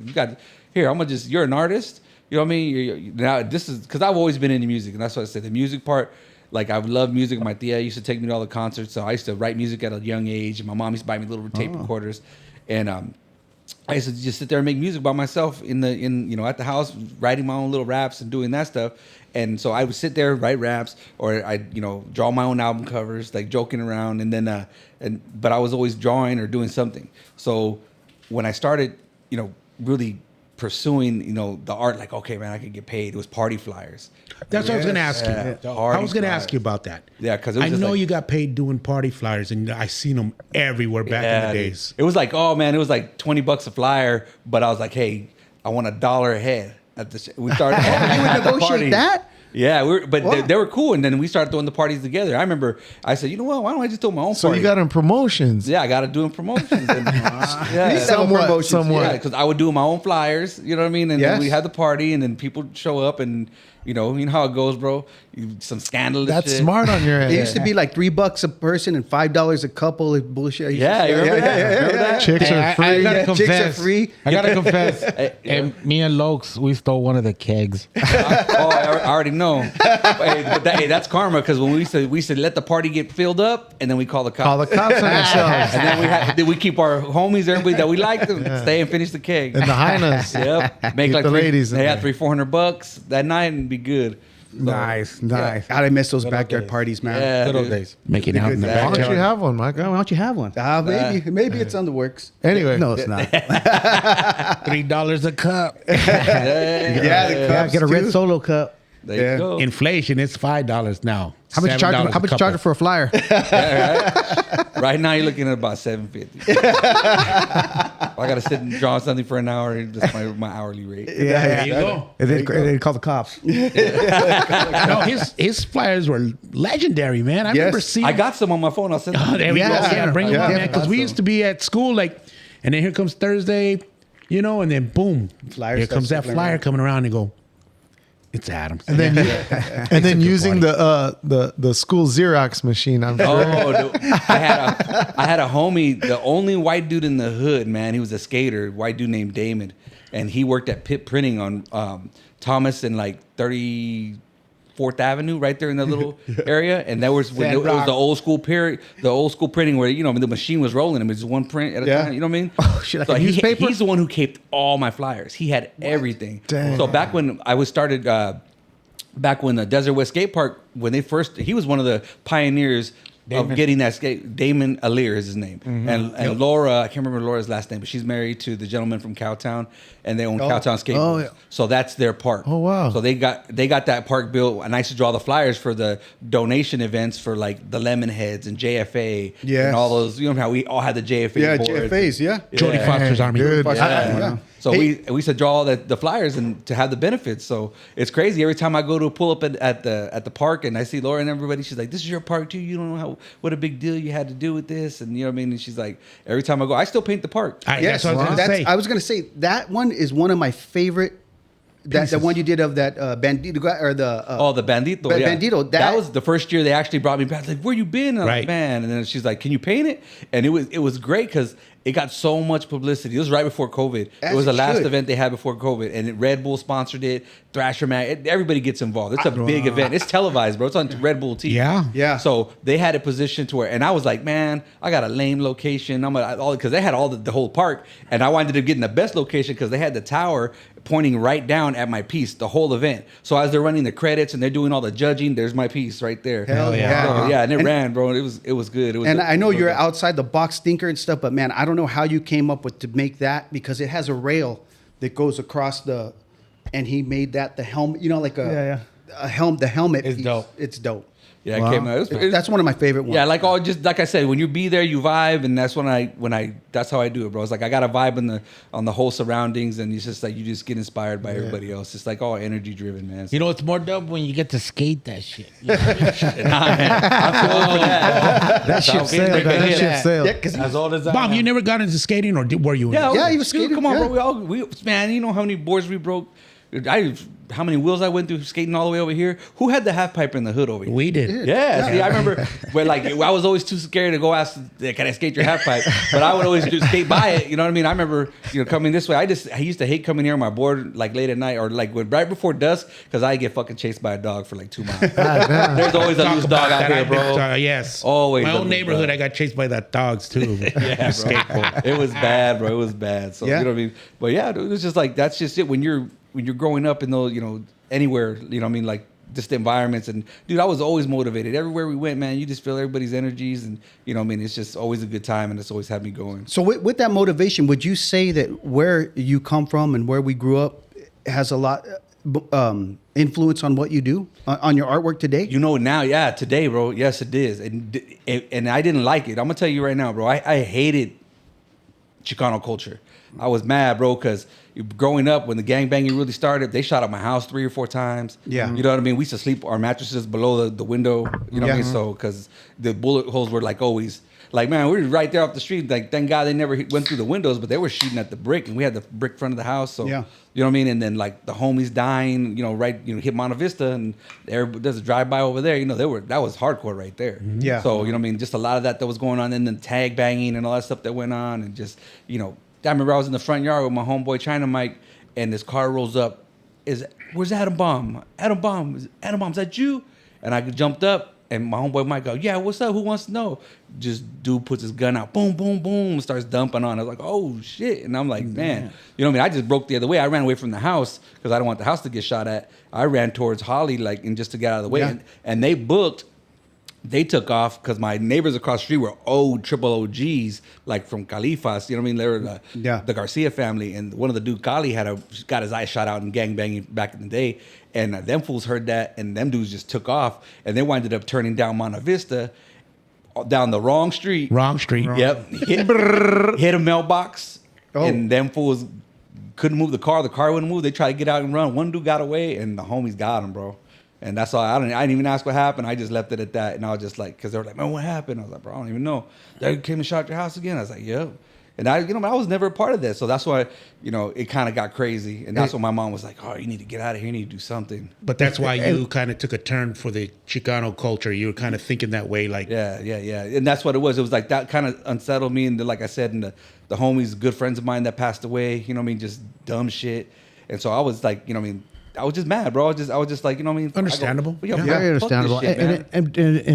you're an artist. You know what I mean? Now, this is, because I've always been into music, and that's what I said. The music part, like, I love music. My tia used to take me to all the concerts, so I used to write music at a young age, and my mom used to buy me little tape recorders. And I used to just sit there and make music by myself at the house, writing my own little raps and doing that stuff. And so I would sit there, write raps, or I'd, draw my own album covers, like joking around. And then, but I was always drawing or doing something. So when I started, really pursuing, the art, like, okay, man, I could get paid. It was party flyers. That's what I was going to ask you. I was going to ask you about that. Yeah, because I know you got paid doing party flyers, and I seen them everywhere back in the days. It was like, oh man, it was like $20 a flyer, but I was like, hey, I want $1 a head. We started. You would negotiate that? Yeah, they were cool, and then we started throwing the parties together. I remember I said, you know what? Why don't I just throw my own So party? you got in promotions. Yeah, I got to do promotions. And, Somewhat. Yeah, because I would do my own flyers. You know what I mean? And Yes. then we had the party, and then people show up, and you know how it goes, bro. Some scandalous. That's shit. smart on your end. It used to be like $3 a person and $5 a couple. Like bullshit. Yeah, you remember that? Remember that? Chicks are free. I gotta Yeah, chicks are confess. free. I gotta confess. And me and Lokes, we stole one of the kegs. I already know. But that's karma, because when we said let the party get filled up, and then we call the cops. Call the cops on yourselves. And then we keep our homies, everybody that we like, them stay and finish the keg. And the highness. Yep. Make Get like the ladies in They there. had $300-400 that night and be good. So, Nice. God, I miss those backyard days. parties, man. Yeah, Good old dude. days. Making out in the Why don't backyard. you have one, Mike? Why don't you have one? Maybe it's on the works. Anyway. No, it's not. $3 a cup. Yeah, the Yeah, cups get a red too. solo cup. There you Yeah. go. Inflation, it's $5 now. How much you charge? $7 How much you a charge couple. for a flyer? Right now you're looking at about $7.50. I got to sit and draw something for an hour. Just my hourly rate. There you go. And then call the cops. No, his flyers were legendary, man. I remember seeing. I got some on my phone. I'll send them. Oh, there we go. Yeah. Yeah, bring them Yeah. on, man. Because we used to be at school, like, and then here comes Thursday, and then boom, Flyer here starts comes that circling flyer around. coming around and go, It's Adams. And then and then using the school Xerox machine. I'm sure. Oh, dude. I had a homie, the only white dude in the hood, man. He was a skater, white dude named Damon, and he worked at Pitt Printing on Thomas and like 34th Avenue, right there in the little area. And that was when it was the old school period, the old school printing where the machine was rolling. It was one print at a time. You know what I mean? Oh shit! Like So a newspaper. he's the one who kept all my flyers. He had everything. Damn. So back when I was started, back when the Desert West Skate Park, when they first, he was one of the pioneers of getting that skate. Damon Alir is his name, and Laura, I can't remember Laura's last name, but she's married to the gentleman from Cowtown, and they own Cowtown Skateboards. Oh, yeah. So that's their park. Oh, wow. So they got that park built, and I used to draw the flyers for the donation events for like the Lemonheads and JFA, and all those. You know how we all had the JFA boards. JFAs, yeah. Jody Foster's Army. Good. Yeah. So we used to draw all the flyers and to have the benefits. So it's crazy. Every time I go to pull up at the park and I see Laura and everybody, she's like, "This is your park too. You don't know what a big deal you had to do with this." And you know what I mean. And she's like, every time I go, I still paint the park. That's what I was going to say. I was going to say that one is one of my favorite. The one you did of that Bandito or the The Bandito. Yeah. Bandito. That was the first year they actually brought me back. Like, where you been? And I'm like, man. And then she's like, can you paint it? And it was great because it got so much publicity. It was right before COVID. It was the last event they had before COVID, and Red Bull sponsored it. Thrasher Mag. Everybody gets involved. It's a big event. It's televised, bro. It's on Red Bull TV. Yeah. So they had it positioned to where, and I was like, man, I got a lame location. Because they had all the whole park, and I wanted to get in the best location because they had the tower pointing right down at my piece the whole event. So as they're running the credits and they're doing all the judging, there's my piece right there. Hell yeah. So, yeah, and it ran, bro. It was good. I know you're outside the box thinker and stuff, but man, I don't know how you came up with to make that because it has a rail that goes across and he made that the helmet. You know, like a helmet. The helmet. It's dope. It's dope. Yeah, it came out. That's one of my favorite ones. Yeah, like I said, when you be there, you vibe, and that's that's how I do it, bro. It's like I got a vibe on the whole surroundings, and it's just like you just get inspired by everybody else. It's like all energy driven, man. You know, it's more dope when you get to skate that shit. Nah, man, I'm too old for that. That ship sailed. That ship sailed. As old as I Bob, am. you never got into skating, or were you? Yeah, he was Dude, skating, come on, yeah. bro. Man, you know how many boards we broke? How many wheels I went through skating all the way over here? Who had the half pipe in the hood over here? We did. Yeah, see, I remember where I was always too scared to go ask, can I skate your half pipe? But I would always just skate by it. You know what I mean? I remember, coming this way. I used to hate coming here on my board like late at night or like right before dusk because I get fucking chased by a dog for like 2 miles. There's always a loose dog out here, bro. Yes. Always. My a own loose neighborhood, dog. I got chased by that dogs too. Yeah, bro. It was bad, bro. It was bad. So Yeah. you know what I mean? But yeah, dude, it's just like that's just it. When you're growing up in those, anywhere, what I mean, like just the environments, and dude, I was always motivated. Everywhere we went, man, you just feel everybody's energies, and what I mean, it's just always a good time, and it's always had me going. So with that motivation, would you say that where you come from and where we grew up has a lot influence on what you do on your artwork today? Now, today, bro. Yes, it is, and I didn't like it. I'm gonna tell you right now, bro. I hated Chicano culture. I was mad, bro, because growing up, when the gangbanging really started, they shot up my house 3 or 4 times. Yeah. You know what I mean? We used to sleep our mattresses below the window. You know what I mean? So, because the bullet holes were like always, like, man, we were right there off the street. Like, thank God they never went through the windows, but they were shooting at the brick, and we had the brick front of the house. So, Yeah. you know what I mean? And then, like, the homies dying, hit Monte Vista, and there's a drive-by over there. That was hardcore right there. Yeah. So, you know what I mean? Just a lot of that was going on, and then tag banging and all that stuff that went on, and just, I remember I was in the front yard with my homeboy China Mike, and this car rolls up. Where's Adam Bomb? Adam Bomb, is that you? And I jumped up, and my homeboy Mike go, yeah, what's up? Who wants to know? Just dude puts his gun out, boom, boom, boom, starts dumping on. I was like, oh shit, and I'm like, man, you know what I mean? I just broke the other way. I ran away from the house because I don't want the house to get shot at. I ran towards Holly, and just to get out of the way, Yeah. and they booked. They took off because my neighbors across the street were old triple OGs, like from Califas. You know what I mean? They were the Garcia family, and one of the dude Cali got his eye shot out in gangbanging back in the day, and them fools heard that, and them dudes just took off, and they winded up turning down Monte Vista, down the wrong street. Wrong street. Yep. Hit a mailbox, and them fools couldn't move the car. The car wouldn't move. They tried to get out and run. One dude got away, and the homies got him, bro. And that's all. I didn't even ask what happened. I just left it at that. And I was just like, because they were like, man, what happened? I was like, bro, I don't even know. They came and shot your house again. I was like, yep. And I was never a part of that. So that's why, it kind of got crazy. And that's when my mom was like, oh, you need to get out of here. You need to do something. But that's why you kind of took a turn for the Chicano culture. You were kind of thinking that way, like Yeah. And that's what it was. It was like that kind of unsettled me. And like I said, and the homies, good friends of mine that passed away, just dumb shit. And so I was like, I was just mad, bro. I was just like, Understandable. Very understandable. And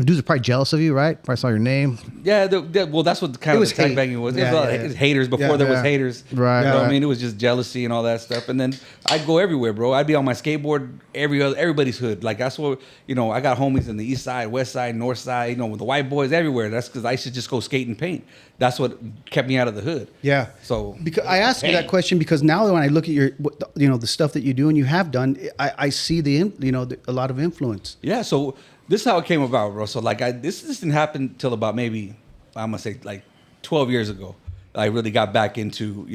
dudes are probably jealous of you, right? Probably saw your name. Yeah, well, that's what kind of the tag banging was. It was haters before there was haters. Right. You know what I mean? It was just jealousy and all that stuff. And then I'd go everywhere, bro. I'd be on my skateboard everybody's hood. Like that's what I got homies in the east side, west side, north side. With the white boys everywhere. That's because I used to just go skate and paint. That's what kept me out of the hood. Yeah. So because I asked you that question because now when I look at the stuff that you do and you have done, I see a lot of influence. Yeah. So this is how it came about, bro. So like this didn't happen till about maybe I'm gonna say like 12 years ago. I really got back into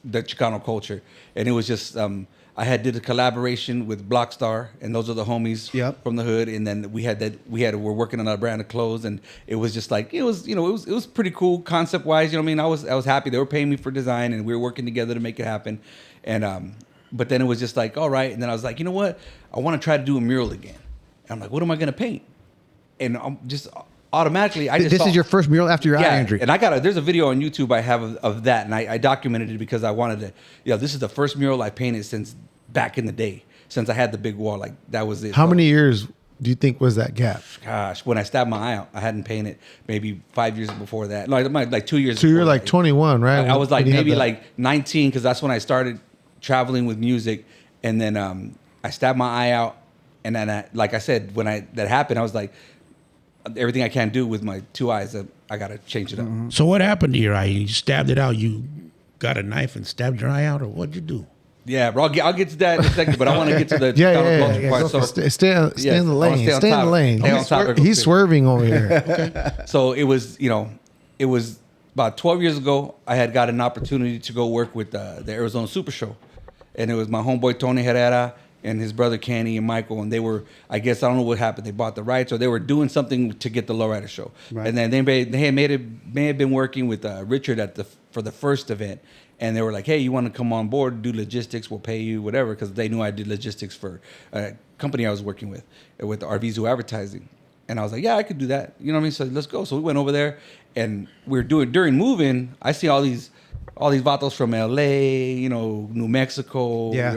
the Chicano culture, and it was just I did a collaboration with Blockstar, and those are the homies from the hood. And then we're working on a brand of clothes, and it was just like it was pretty cool concept wise. I was happy they were paying me for design, and we were working together to make it happen. And but then it was just like all right, and then I was like, you know what, I want to try to do a mural again. And I'm like, what am I gonna paint? And I'm just automatically This is your first mural after your eye injury. And there's a video on YouTube I have of that, and I documented it because I wanted to. This is the first mural I painted since back in the day, since I had the big wall. Like that was it. How many years do you think was that gap? Gosh, when I stabbed my eye out, I hadn't painted maybe 5 years before that. Like 2 years. So you're before like that. 21, right? I was like maybe like 19 because that's when I started traveling with music, and then I stabbed my eye out, and then like I said, when that happened, I was like, everything I can do with my two eyes, I gotta change it up. Mm-hmm. So what happened to your eye? You stabbed it out. You got a knife and stabbed your eye out, or what'd you do? Yeah, bro. I'll get to that in a second, but I want to get to the culture part. So stay in the lane. Stay in the lane. Stay on top. He's swerving over here. Okay. So it was about 12 years ago. I had got an opportunity to go work with the Arizona Super Show, and it was my homeboy Tony Herrera and his brother Kenny and Michael, and they were, I guess, I don't know what happened. They bought the rights, or they were doing something to get the lowrider show. Right. And then they may have been working with Richard for the first event, and they were like, hey, you want to come on board, do logistics, we'll pay you, whatever, because they knew I did logistics for a company I was working with Arvizu Advertising. And I was like, yeah, I could do that. You know what I mean? So let's go. So we went over there, and we were during moving, I see all these vatos from LA, New Mexico,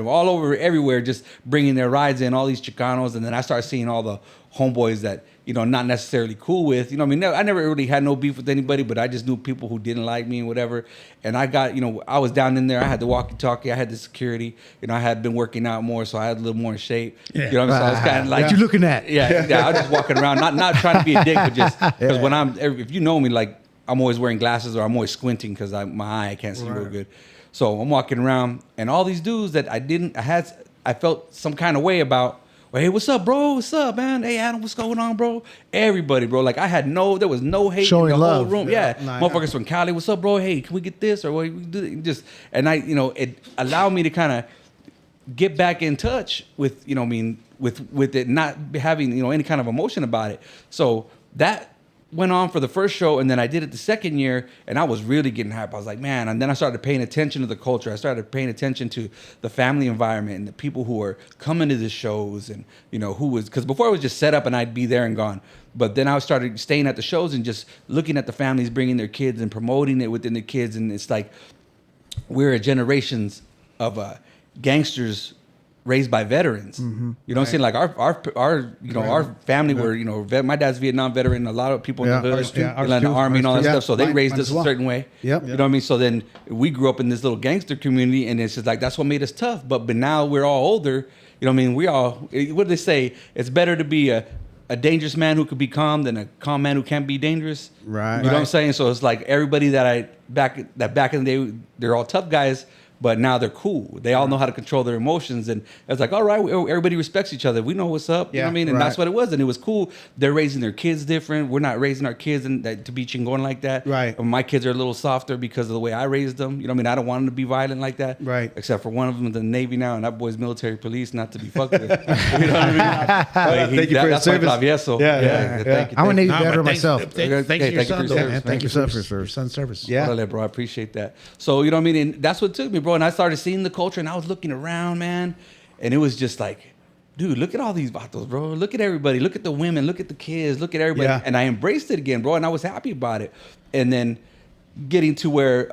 all over everywhere, just bringing their rides in, all these Chicanos. And then I started seeing all the homeboys that, not necessarily cool with, I never really had no beef with anybody, but I just knew people who didn't like me and whatever. And I got, I was down in there. I had the walkie-talkie. I had the security. I had been working out more, so I had a little more in shape. Yeah. You know what I mean? So I was kind of like, what you looking at? Yeah. I was just walking around, not trying to be a dick, but just because if you know me, like, I'm always wearing glasses or I'm always squinting because my eye, I can't see real good. So I'm walking around, and all these dudes that I felt some kind of way about. Well, hey, what's up, bro? What's up, man? Hey, Adam, what's going on, bro? Everybody, bro. Like there was no hate showing in the love. whole room. Yeah, motherfuckers from Cali, what's up, bro? Hey, can we get this or what? We do it? Just and it allowed me to kind of get back in touch with with it not having any kind of emotion about it. So that went on for the first show, and then I did it the second year, and I was really getting hyped. I was like, man, and then I started paying attention to the culture. I started paying attention to the family environment and the people who were coming to the shows, and because before it was just set up and I'd be there and gone. But then I started staying at the shows and just looking at the families bringing their kids and promoting it within the kids, and it's like we're a generations of gangsters raised by veterans. Mm-hmm. You know what I'm saying? Like our family were, my dad's Vietnam veteran, a lot of people in the hood, in the army and all that stuff. So they raised us a certain way. Yep. You know what I mean? So then we grew up in this little gangster community, and it's just like, that's what made us tough. But now we're all older. You know what I mean? What do they say? It's better to be a dangerous man who could be calm than a calm man who can't be dangerous. Right. You know what I'm saying? So it's like everybody back in the day, they're all tough guys. But now they're cool. They all know how to control their emotions, and it's like, all right, everybody respects each other. We know what's up. You know what I mean? And that's what it was, and it was cool. They're raising their kids different. We're not raising our kids to be chingon like that. Right. My kids are a little softer because of the way I raised them. You know what I mean? I don't want them to be violent like that. Right. Except for one of them in the Navy now, and that boy's military police, not to be fucked with. You know what I mean? Thank you for your service. Thank you. I'm a Navy No, but veteran thanks- myself. Thanks to your son, though, man. Thank you for your son's service. Yeah. Órale, bro, I appreciate that. So, you know what I mean? And that's what took me, bro. And I started seeing the culture, and I was looking around, man. And it was just like, dude, look at all these vatos, bro. Look at everybody. Look at the women. Look at the kids. Look at everybody. Yeah. And I embraced it again, bro. And I was happy about it. And then getting to where...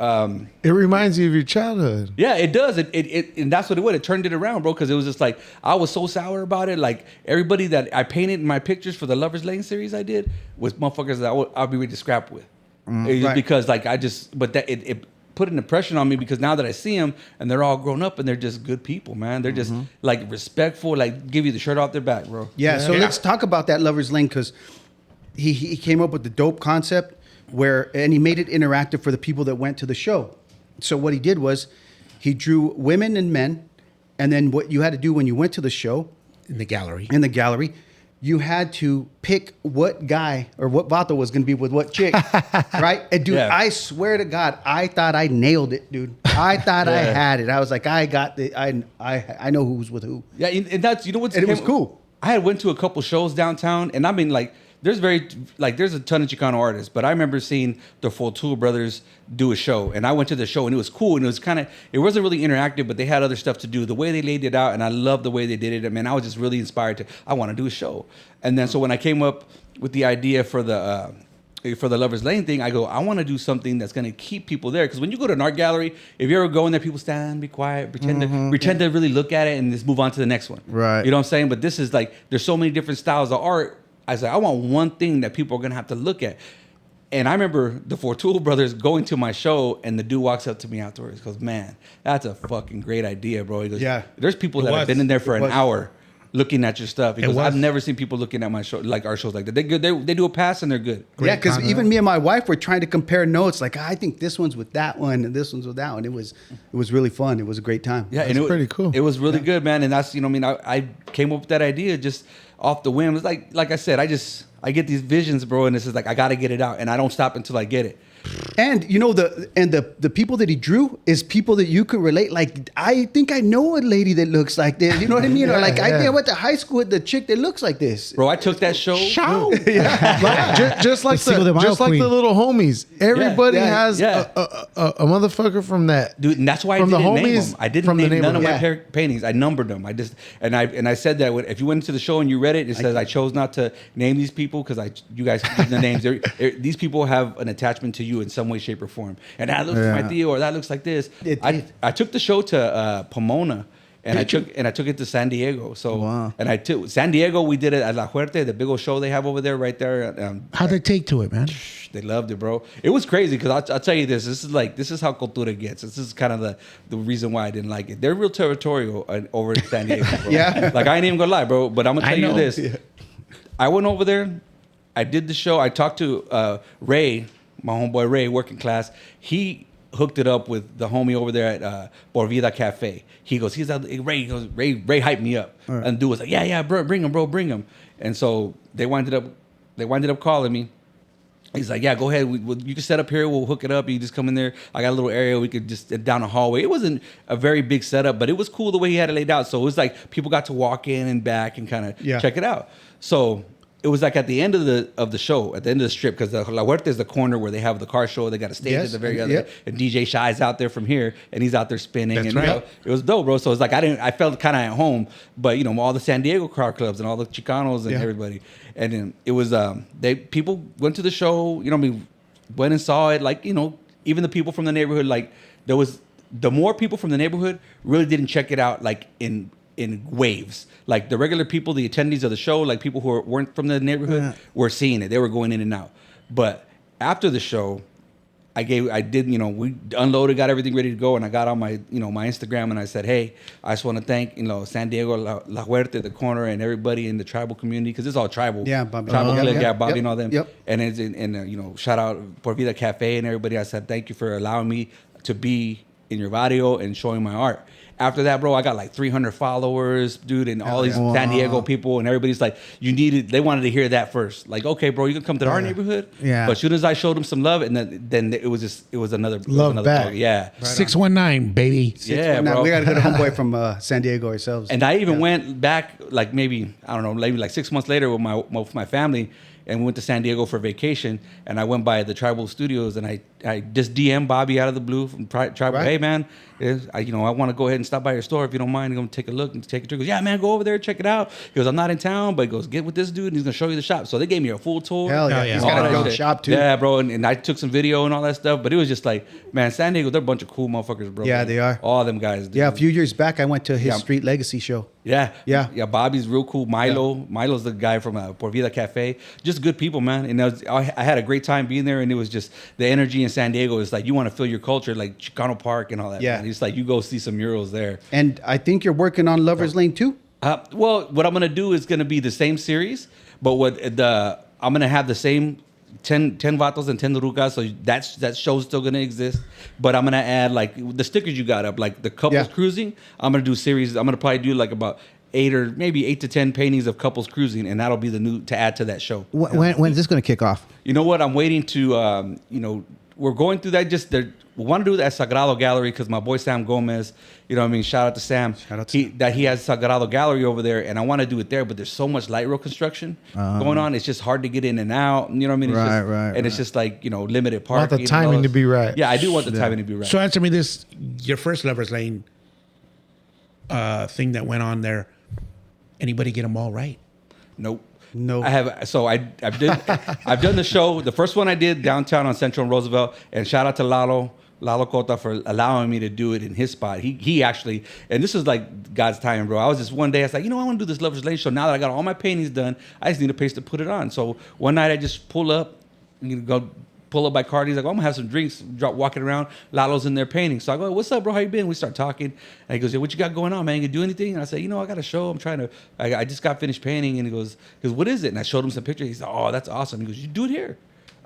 It reminds you of your childhood. yeah, it does. And that's what it would. It turned it around, bro, because it was just like, I was so sour about it. Like, everybody that I painted in my pictures for the Lover's Lane series I did was motherfuckers that I'll be ready to scrap with. It's right. because, like, but that it put an impression on me because now that I see them and they're all grown up and they're just good people, man. They're just, like, respectful, like, give you the shirt off their back, bro. Yeah, so let's talk about that Lover's Lane, because he came up with the dope concept and he made it interactive for the people that went to the show. So what he did was he drew women and men, and then what you had to do when you went to the show In the gallery. you had to pick what guy or what vato was going to be with what chick, right? And dude, Yeah. I swear to God, I thought I nailed it, dude. I thought I had it. I was like, I got the, I know who's with who. Yeah, and that's, you know what's... And it was cool. I had went to a couple shows downtown, and I mean, like, there's a ton of Chicano artists, but I remember seeing the Fortul brothers do a show, and I went to the show, and it was cool, and it was it wasn't really interactive, but they had other stuff to do. The way they laid it out, and I loved the way they did it. I mean, I was just really inspired I want to do a show. And then so when I came up with the idea for the Lover's Lane thing, I go, I want to do something that's going to keep people there. Because when you go to an art gallery, if you ever go in there, people stand, be quiet, pretend to really look at it, and just move on to the next one. Right. You know what I'm saying? But this is like, there's so many different styles of art. I was like, I want one thing that people are going to have to look at. And I remember the Fortul brothers going to my show, and the dude walks up to me afterwards. He goes, man, that's a fucking great idea, bro. He goes, Yeah. there's people that have was. been in there for an was. hour looking at your stuff. He goes, was. I've never seen people looking at my show, like our shows like that. They good. They do a pass and they're good. Yeah, because content. even me and my wife were trying to compare notes. Like, I think this one's with that one and this one's with that one. It was really fun. It was a great time. Yeah, That's pretty cool. It was really good, man. And that's, you know, I mean, I came up with that idea just off the whim. It's like I said, I get these visions, bro, and it's just like, I got to get it out, and I don't stop until I get it. And you know the people that he drew is people that you could relate. Like, I think I know a lady that looks like this. You know what I mean? Or like, I think I went to high school with the chick that looks like this. Bro, I took that show. Just like single de Mayo just like queen. the little homies. Everybody Yeah, has yeah. a motherfucker from that. Dude, and that's why From I the didn't name homies them. I didn't from the name none of my neighborhood. paintings. I numbered them. I said that if you went into the show and you read it, it says I chose not to name these people because you guys give the names. These people have an attachment to you in some way, shape, or form. And that looks like my Theo, or that looks like this. I took the show to Pomona. And I took it to San Diego. So Wow. And I took San Diego. We did it at La Huerte, the big old show they have over there, right there. How'd they take to it, man? They loved it, bro. It was crazy because I'll tell you this. This is how Cultura gets. This is kind of the reason why I didn't like it. They're real territorial over in San Diego, bro. Yeah. Like, I ain't even gonna lie, bro. But I'm gonna tell you know. this. Yeah. I went over there. I did the show. I talked to Ray, my homeboy Ray, working class. He hooked it up with the homie over there at Por Vida Cafe. He goes, Ray hyped me up. Right. And the dude was like, yeah, bro, bring him. And so they winded up calling me. He's like, yeah, go ahead. You can set up here. We'll hook it up. You just come in there. I got a little area. We could just down the hallway. It wasn't a very big setup, but it was cool the way he had it laid out. So it was like people got to walk in and back and kind of check it out. So it was like at the end of the show, at the end of the strip, because La Huerta is the corner where they have the car show. They got a stage at the very other, and DJ Shy's out there from here, and he's out there spinning. That's and right. You know, it was dope, bro. So it's like I felt kind of at home, but you know, all the San Diego car clubs and all the Chicanos and everybody, and then it was people went to the show. You know, went and saw it. Like, you know, even the people from the neighborhood, like the more people from the neighborhood really didn't check it out, like in waves. Like the regular people, the attendees of the show, like people who weren't from the neighborhood were seeing it. They were going in and out. But after the show, we unloaded, got everything ready to go, and I got on my Instagram and I said, hey, I just want to thank, San Diego, La Huerta, the corner, and everybody in the tribal community, because it's all tribal. Yeah, Bobby. Tribal clique, Yep, Bobby yep, and all them. yep. And it's shout out Por Vida Cafe and everybody. I said, thank you for allowing me to be in your barrio and showing my art. After that, bro, I got like 300 followers, dude, and all these San Diego people, and everybody's like, they wanted to hear that first. Like, okay, bro, you can come to our neighborhood. Yeah. But as soon as I showed them some love, and then it was another Love back. ball. Yeah. 619, baby. Yeah, Now, bro. we got a good homeboy from San Diego ourselves. And I even went back, like maybe, I don't know, maybe like 6 months later with my family, and we went to San Diego for vacation. And I went by the Tribal Studios, and I just DM'd Bobby out of the blue from Tribal. Hey, man, I want to go ahead and stop by your store if you don't mind. I'm going to take a look and take a tour. He goes, yeah, man, go over there, check it out. He goes, I'm not in town, but he goes, get with this dude, and he's going to show you the shop. So they gave me a full tour. Hell yeah. yeah. He's All got a that dope shit. shop, too. Yeah, bro. And I took some video and all that stuff. But it was just like, man, San Diego, they're a bunch of cool motherfuckers, bro. Yeah, they are. All them guys. Dude. Yeah, a few years back, I went to his Yeah. Street Legacy show. Yeah. Yeah. Bobby's real cool. Milo's the guy from Por Vida Cafe. Just good people, man. And I had a great time being there. And it was just the energy in San Diego is like, you want to feel your culture, like Chicano Park and all that. Yeah. Man. It's like, you go see some murals there. And I think you're working on Lover's Lane too. Well, what I'm going to do is going to be the same series, but I'm going to have the same 10 vatos and 10 rucas, so that show's still gonna exist. But I'm gonna add like the stickers you got up, like the couples cruising. I'm gonna do series. I'm gonna probably do like about 8 to 10 paintings of couples cruising, and that'll be the new to add to that show. When is this going to kick off? You know what? I'm waiting to we're going through that. We want to do that at Sagrado Gallery because my boy Sam Gomez, you know what I mean? Shout out to Sam. Shout out to He has Sagrado Gallery over there, and I want to do it there, but there's so much light rail construction going on. It's just hard to get in and out. You know what I mean? It's Right. It's just like, limited Want parking. the timing to be right. Yeah, I do want the timing to be right. So answer me this: your first Lover's Lane thing that went on there. Anybody get them all right? Nope. No. I have. So I've done the show. The first one I did downtown on Central and Roosevelt, and shout out to Lalo Cota for allowing me to do it in his spot. He actually, and this is like God's timing, bro. I was just one day, I was like, I want to do this Lover's Lane show. Now that I got all my paintings done, I just need a place to put it on. So one night I just pull up by Cardi. He's like, I'm gonna have some drinks, walking around. Lalo's in there painting. So I go, what's up, bro? How you been? We start talking. And he goes, yeah, what you got going on, man? You do anything? And I said, I got a show. I just got finished painting. And he goes, what is it? And I showed him some pictures. He said, oh, that's awesome. He goes, you do it here.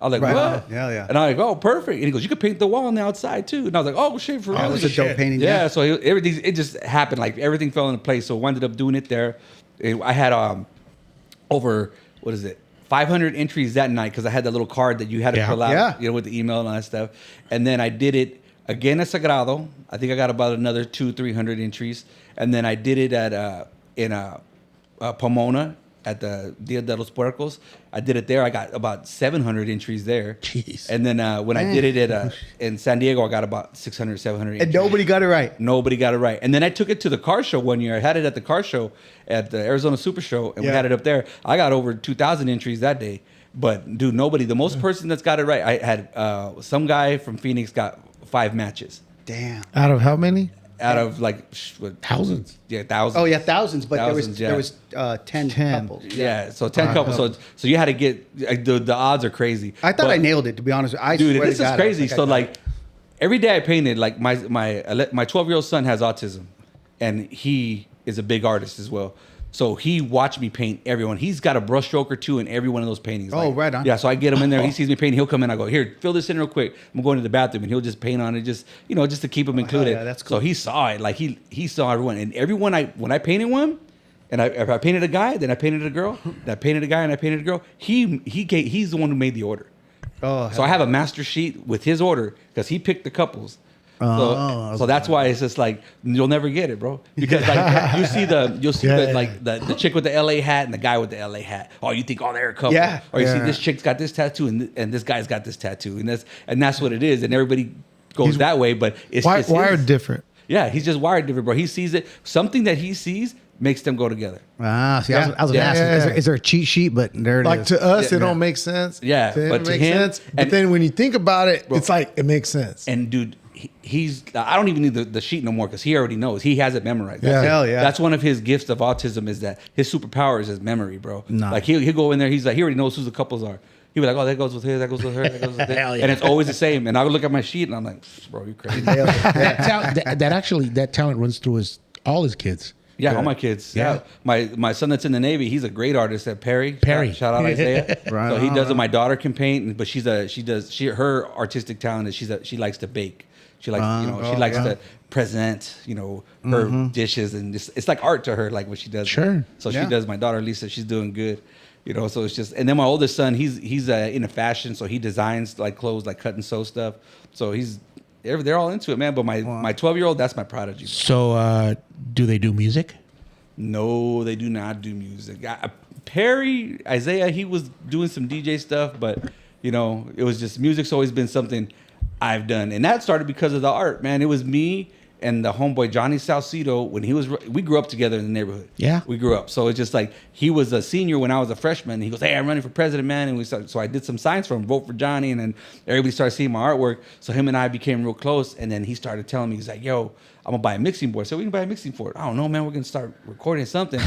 I was like, Right. what? Yeah. And I'm like, oh, perfect. And he goes, you could paint the wall on the outside too. And I was like, oh, shit, for real. That was a dope painting. Yeah, so everything, it just happened. Like everything fell into place. So I ended up doing it there. I had over, 500 entries that night because I had that little card that you had to fill out, with the email and all that stuff. And then I did it again at Sagrado. I think I got about another 200-300 entries. And then I did it at in Pomona at the Dia de los Puercos. I did it there. I got about 700 entries there. Jeez. And then when I did it at in San Diego, I got about 600, 700 entries. And nobody got it right. Nobody got it right. And then I took it to the car show one year. I had it at the car show at the Arizona Super Show, and we had it up there. I got over 2,000 entries that day. But, dude, nobody. The most person that's got it right, I had some guy from Phoenix got 5 matches. Damn. Out of how many? Out of like Thousands. Yeah, thousands. Oh yeah, thousands. But Thousands, there was 10 couples. Yeah, so 10 couples. So you had to get the odds are crazy. I thought But- I nailed it, to be honest. Dude, swear this to is God, crazy. I So got like it. every day I painted, like my 12-year-old son has autism, and he is a big artist as well. So he watched me paint everyone. He's got a brush stroke or two in every one of those paintings. Oh, right on. Yeah, so I get him in there. He sees me paint. He'll come in. I go, here, fill this in real quick. I'm going to the bathroom, and he'll just paint on it, just to keep him included. yeah, that's cool. So he saw it. Like he saw everyone, and everyone when I painted one, and if I painted a guy, then I painted a girl, then I painted a guy, and I painted a girl. He's the one who made the order. Oh, So I have a master sheet with his order because he picked the couples. So that's why it's just like you'll never get it, bro. Because like you'll see the chick with the LA hat and the guy with the LA hat. Oh, you think they're a couple? Yeah. Or you see this chick's got this tattoo and this guy's got this tattoo and that's what it is. And everybody goes that way, but it's just wired different. Yeah, he's just wired different, bro. He sees it. Something that he sees makes them go together. See, I was gonna ask, is there a cheat sheet? But there it is. Like to us, it don't make sense. Yeah, to but it to makes him- sense. But and- then when you think about it, it's like it makes sense. And dude, he's I don't even need the sheet no more because he already knows. He has it memorized. Yeah. Hell yeah. That's one of his gifts of autism is that his superpower is his memory, bro. Nice. Like he'll go in there. He's like he already knows who the couples are. He'll be like, oh, that goes with his, that goes with her, that goes with this. Hell yeah. And it's always the same. And I'll look at my sheet and I'm like, bro, you crazy. That talent runs through all his kids. Yeah, all my kids. Yeah. My son that's in the Navy, he's a great artist at Perry. Perry. Shout out Isaiah. Right So he on, does it. right. My daughter can paint, but her artistic talent is she likes to bake. She likes, she likes to present, her dishes, and it's like art to her, like what she does. Sure. So she does. My daughter Lisa, she's doing good. So it's just, and then my oldest son, he's into fashion, so he designs like clothes, like cut and sew stuff. So they're all into it, man. But my 12-year-old, that's my prodigy. So do they do music? No, they do not do music. Perry, Isaiah, he was doing some DJ stuff, but it was just music's always been something I've done, and that started because of the art, man. It was me and the homeboy Johnny Salcido when we grew up together in the neighborhood. Yeah, we grew up. So it's just like he was a senior when I was a freshman. He goes, "Hey, I'm running for president, man." And so I did some signs for him, vote for Johnny, and then everybody started seeing my artwork. So him and I became real close. And then he started telling me, he's like, "Yo, I'm gonna buy a mixing board." So we can buy a mixing board. I don't know, man. We're gonna start recording something.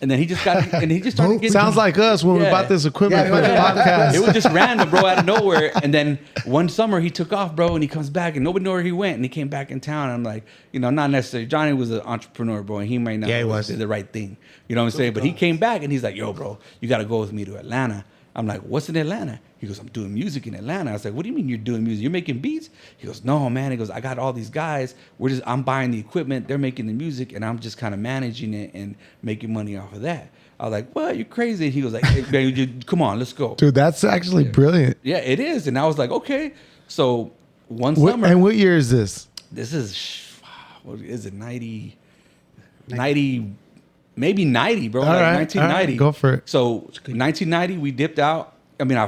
And then he just started getting. Sounds like us when we bought this equipment for the podcast. It was just random, bro, out of nowhere. And then one summer he took off, bro, and he comes back and nobody knew where he went. And he came back in town. And I'm like, not necessarily. Johnny was an entrepreneur, bro, and he might not have did the right thing. You know what I'm saying? But he came back and he's like, "Yo, bro, you got to go with me to Atlanta." I'm like, "What's in Atlanta?" He goes, "I'm doing music in Atlanta." I was like, "What do you mean you're doing music? You're making beats?" He goes, "No, man." He goes, "I got all these guys. I'm buying the equipment. They're making the music, and I'm just kind of managing it and making money off of that." I was like, "What? You're crazy." He was like, "Hey, man, come on, let's go." Dude, that's actually brilliant. Yeah, it is. And I was like, "Okay." So one summer. And what year is this? This is, what is it, 90, maybe 90, bro. All like right, 1990. go for it. So 1990, we dipped out. I mean,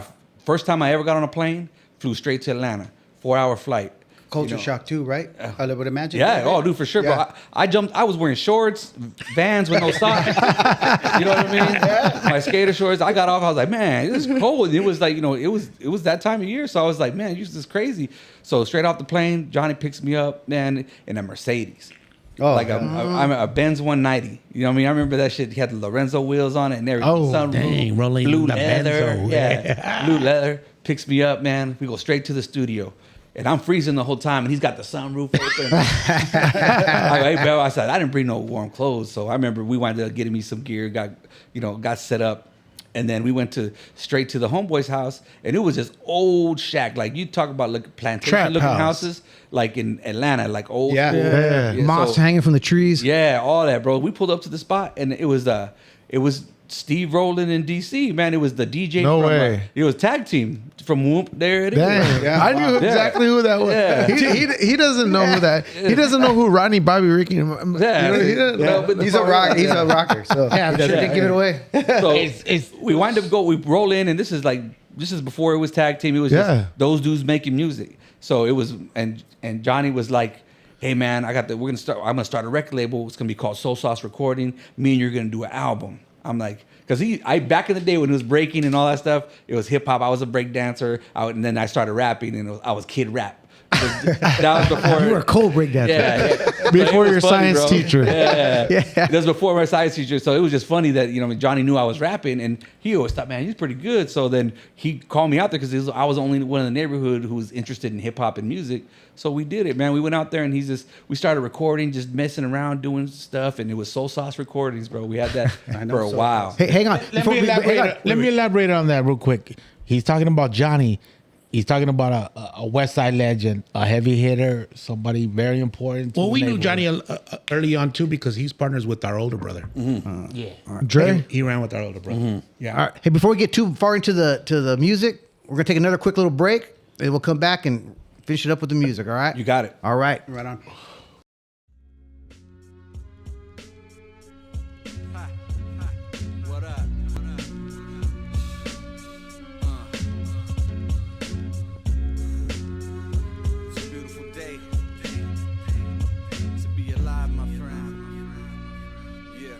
first time I ever got on a plane, flew straight to Atlanta, 4-hour flight. Culture shock too, right? I would imagine. Yeah, dude, for sure. Yeah. Bro, I jumped. I was wearing shorts, Vans with no socks. You know what I mean? Yeah. My skater shorts. I got off. I was like, man, this is cold. And it was like, it was that time of year. So I was like, man, this is crazy. So straight off the plane, Johnny picks me up, man, in a Mercedes. Oh, like a Benz 190. You know what I mean? I remember that shit. He had the Lorenzo wheels on it and everything. Oh, dang, rolling blue the leather. Benzo. Yeah, blue leather. Picks me up, man. We go straight to the studio. And I'm freezing the whole time, and he's got the sunroof open. Hey, bro, I said, I didn't bring no warm clothes. So I remember we wound up getting me some gear, got set up. And then we went straight to the homeboy's house, and it was just old shack. Like, you talk about plantation-looking houses, like in Atlanta, like old school. Yeah. Moss hanging from the trees. Yeah, all that, bro. We pulled up to the spot, and it was Steve Rowland in DC, man. It was the DJ. No way. It was tag team from Whoop. There it is. Dang. Yeah. I knew exactly who that was. Yeah. He doesn't know who that. He doesn't know who Rodney Bobby Ricky. Yeah. But He's a rocker, so Yeah, didn't give it away. So we wind up we roll in, and this is before it was tag team. It was just those dudes making music. So it was, and Johnny was like, "Hey man, I'm gonna start a record label. It's gonna be called Soul Sauce Recording. Me and you're gonna do an album." I'm like, because back in the day when it was breaking and all that stuff, it was hip hop. I was a break dancer, and then I started rapping, and I was Kid Rap. That was before You were a cold breakdancer. Yeah. Before your funny, science teacher. Yeah. Yeah. That was before my science teacher. So it was just funny that, Johnny knew I was rapping, and he always thought, man, he's pretty good. So then he called me out there because I was only one in the neighborhood who was interested in hip hop and music. So we did it, man. We went out there and we started recording, just messing around, doing stuff. And it was Soul Sauce Recordings, bro. We had that for a while. Hey, hang on. Let me elaborate on that real quick. He's talking about Johnny. He's talking about a West Side legend, a heavy hitter, somebody very important. Well, we knew Johnny early on too because he's partners with our older brother. Yeah. Dre? He ran with our older brother. Yeah. All right. Hey, before we get too far into the music, we're gonna take another quick little break, and we'll come back and finish it up with the music. All right. You got it. All right. right on. What up? It's a beautiful day to be alive, my friend. Yeah.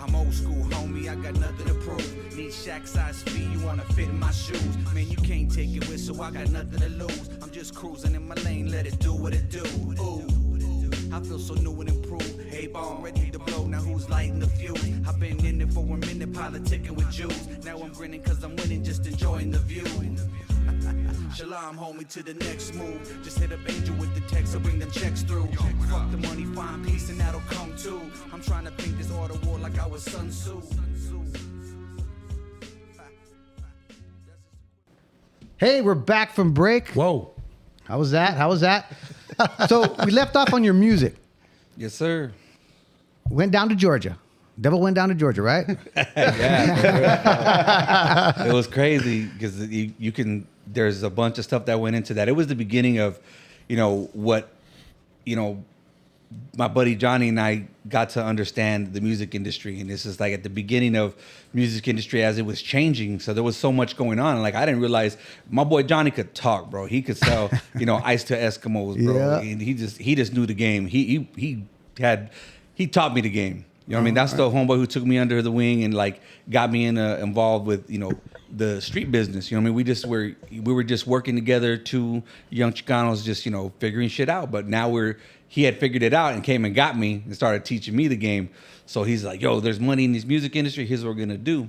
I'm old school, homie. I got nothing to prove. Need shack size feet, you wanna fit in my shoes. Man, you can't take it with, so I got nothing to lose. I'm just cruising in my lane, let it do what it do. Ooh. I feel so new and improved. Hey, bomb ready to blow. Now who's lighting the fuse? I've been in it for a minute, politicking with Jews. Now I'm grinning cause I'm winning, just enjoying the view. Shalom, homie, to the next move. Just hit up Angel with the text, so bring them checks through. Fuck the money, find peace, and that'll come too. I'm trying to paint this order war like I was Sun Tzu. Hey, we're back from break. Whoa. How was that? So we left off on your music. Yes, sir. Went down to Georgia. Devil went down to Georgia, right? Yeah, it was crazy because you can. There's a bunch of stuff that went into that. It was the beginning of, what, my buddy Johnny and I got to understand the music industry, and this is like at the beginning of music industry as it was changing. So there was so much going on. Like I didn't realize my boy Johnny could talk, bro. He could sell, ice to Eskimos, bro. Yeah. And he just knew the game. He taught me the game. You know what I mean? That's the homeboy who took me under the wing and like got me involved with, the street business. You know what I mean? We were just working together, two young Chicanos just, figuring shit out. But now he had figured it out and came and got me and started teaching me the game. So he's like, yo, there's money in this music industry. Here's what we're going to do.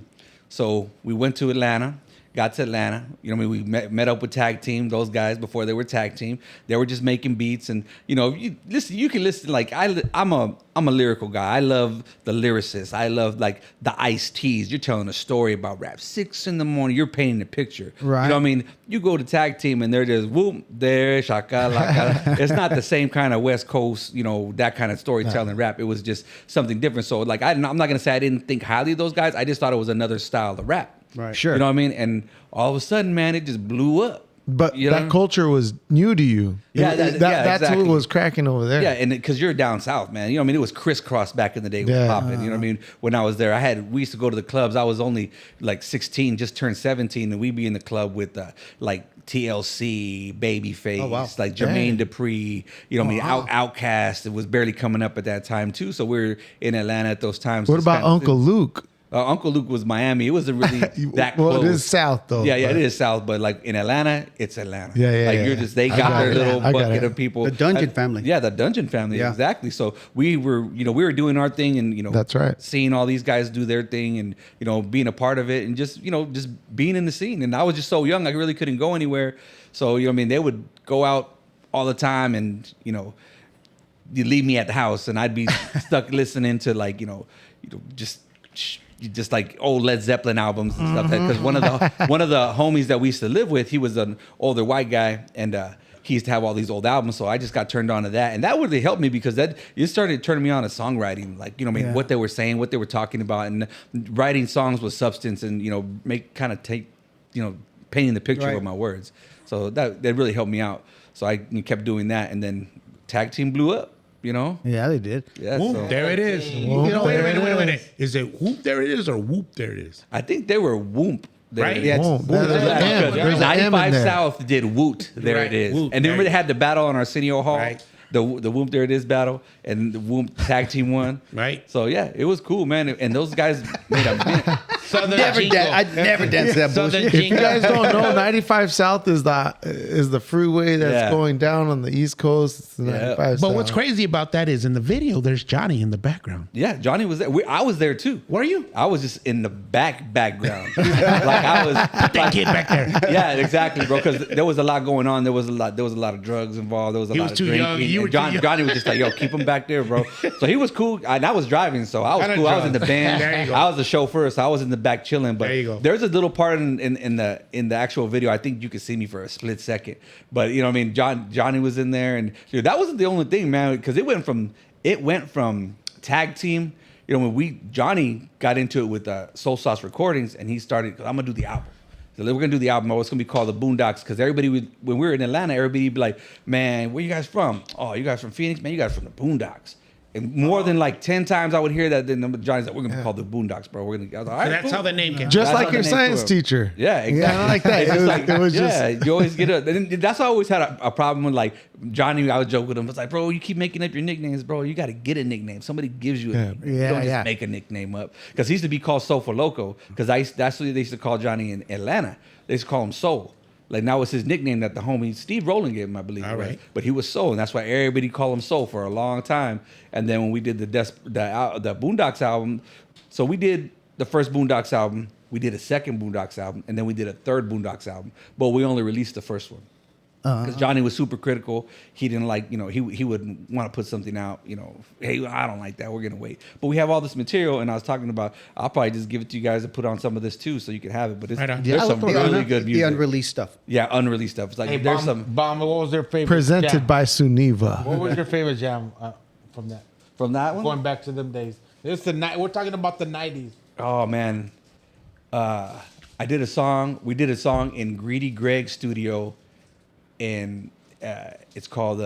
So we went to Atlanta. Got to Atlanta, we met up with Tag Team, those guys before they were Tag Team. They were just making beats, and you can listen. Like I'm a lyrical guy. I love the lyricists. I love like the Ice-T's. You're telling a story about rap. 6 a.m, you're painting a picture. Right. You know what I mean? You go to Tag Team and they're just whoop there, shaka laka. It's not the same kind of West Coast, that kind of storytelling rap. It was just something different. So like I'm not gonna say I didn't think highly of those guys. I just thought it was another style of rap. Right. Sure. You know what I mean? And all of a sudden, man, it just blew up. But that culture was new to you. Yeah, that's exactly. what was cracking over there. Yeah, and because you're down south, man. You know what I mean? It was crisscross back in the day with popping. You know what I mean? When I was there, we used to go to the clubs. I was only like 16, just turned 17, and we'd be in the club with like TLC, Babyface, like Jermaine Dupri. You know what I mean? Outkast. It was barely coming up at that time too. So we were in Atlanta at those times. What about Uncle Luke? Uncle Luke was Miami. It wasn't really that close. Well, it is South though. Yeah, it is South, but like in Atlanta, it's Atlanta. They I got their it. little I got bucket it. of people. The Dungeon family. Yeah, the Dungeon family. Yeah. Exactly. So we were doing our thing, and That's right. seeing all these guys do their thing, and being a part of it, and just being in the scene. And I was just so young, I really couldn't go anywhere. So they would go out all the time, and you leave me at the house, and I'd be stuck listening to like just like old Led Zeppelin albums and stuff. Because one of the homies that we used to live with, he was an older white guy, and he used to have all these old albums. So I just got turned on to that, and that really helped me because it started turning me on to songwriting. Like what they were saying, what they were talking about, and writing songs with substance, and painting the picture with my words. So that really helped me out. So I kept doing that, and then Tag Team blew up. Yeah, they did. Yeah, Whoop, so there it is. Whoop, Wait a there it minute. Is it whoop, there it is, or whoop, there it is? I think they were Whoop. There Right? it is. Yeah, Whoa, there's an M. There's an M in 95 there. South did Woot. There Right, it is. Woot, And there remember they you had the battle on Arsenio Hall? Right. The Whoop There It Is battle, and the Whoop Tag Team won. Right. So yeah, it was cool, man. And those guys made a mint. Southern I'd never dance to that bullshit. If you guys don't know, 95 South is the freeway that's Yeah. going down on the East Coast. It's the 95 But South. what's crazy about that is in the video, there's Johnny in the background. Yeah, Johnny was there. I was there too. Were you? I was just in the background. Like I was That kid back there. Yeah, exactly, bro. Because there was a lot going on. There was a lot of drugs involved. There was a He lot was of too drinking. young. You And were too young. Johnny was just like, "Yo, keep him back there, bro." So he was cool. And I was driving, so I was Kinda cool. I was in the drunk. band. There you go. I was the chauffeur, so I was in the back chilling. But There you go. there's a little part in the actual video. I think you could see me for a split second. But you know what I mean? Johnny was in there, and dude, that wasn't the only thing, man. Because it went from Tag Team. When Johnny got into it with Soul Sauce Recordings, and he started, I'm gonna do the album. So we're gonna do the album. It's gonna be called The Boondocks, because everybody when we were in Atlanta, everybody would be like, "Man, where you guys from? Oh, you guys from Phoenix? Man, you guys from the Boondocks." And more than like 10 times I would hear that. Then Johnny's like, "We're gonna be called the Boondocks, bro. We're gonna." I was like, all right, So that's cool. how the name came. Just That's like how your the name science grew up. teacher. Yeah, exactly. I like that. It's It just was- like, it was yeah, just- you always get up. And that's why I always had a problem with like Johnny. I would joke with him. It's like, bro, you keep making up your nicknames, bro. You got to get a nickname. Somebody gives you a nickname. You don't just make a nickname up. Because he used to be called Soul for Loco. Because that's what they used to call Johnny in Atlanta. They used to call him Soul. Like now it's his nickname that the homie Steve Rowland gave him, I believe. All right. But he was Soul, and that's why everybody called him Soul for a long time. And then when we did the Boondocks album, so we did the first Boondocks album, we did a second Boondocks album, and then we did a third Boondocks album. But we only released the first one. Because Johnny was super critical. He didn't like, he would want to put something out, hey, I don't like that. We're going to wait. But we have all this material, and I was talking about, I'll probably just give it to you guys to put on some of this too so you can have it. But there's some really good music. The unreleased stuff. Yeah, unreleased stuff. It's like, Hey, there's Bomb, what was their favorite Presented jam? by SeunevA. What was your favorite jam from that? From that one? Going back to them days. It's the night. We're talking about the 90s. Oh, man. We did a song in Greedy Greg's studio, and it's called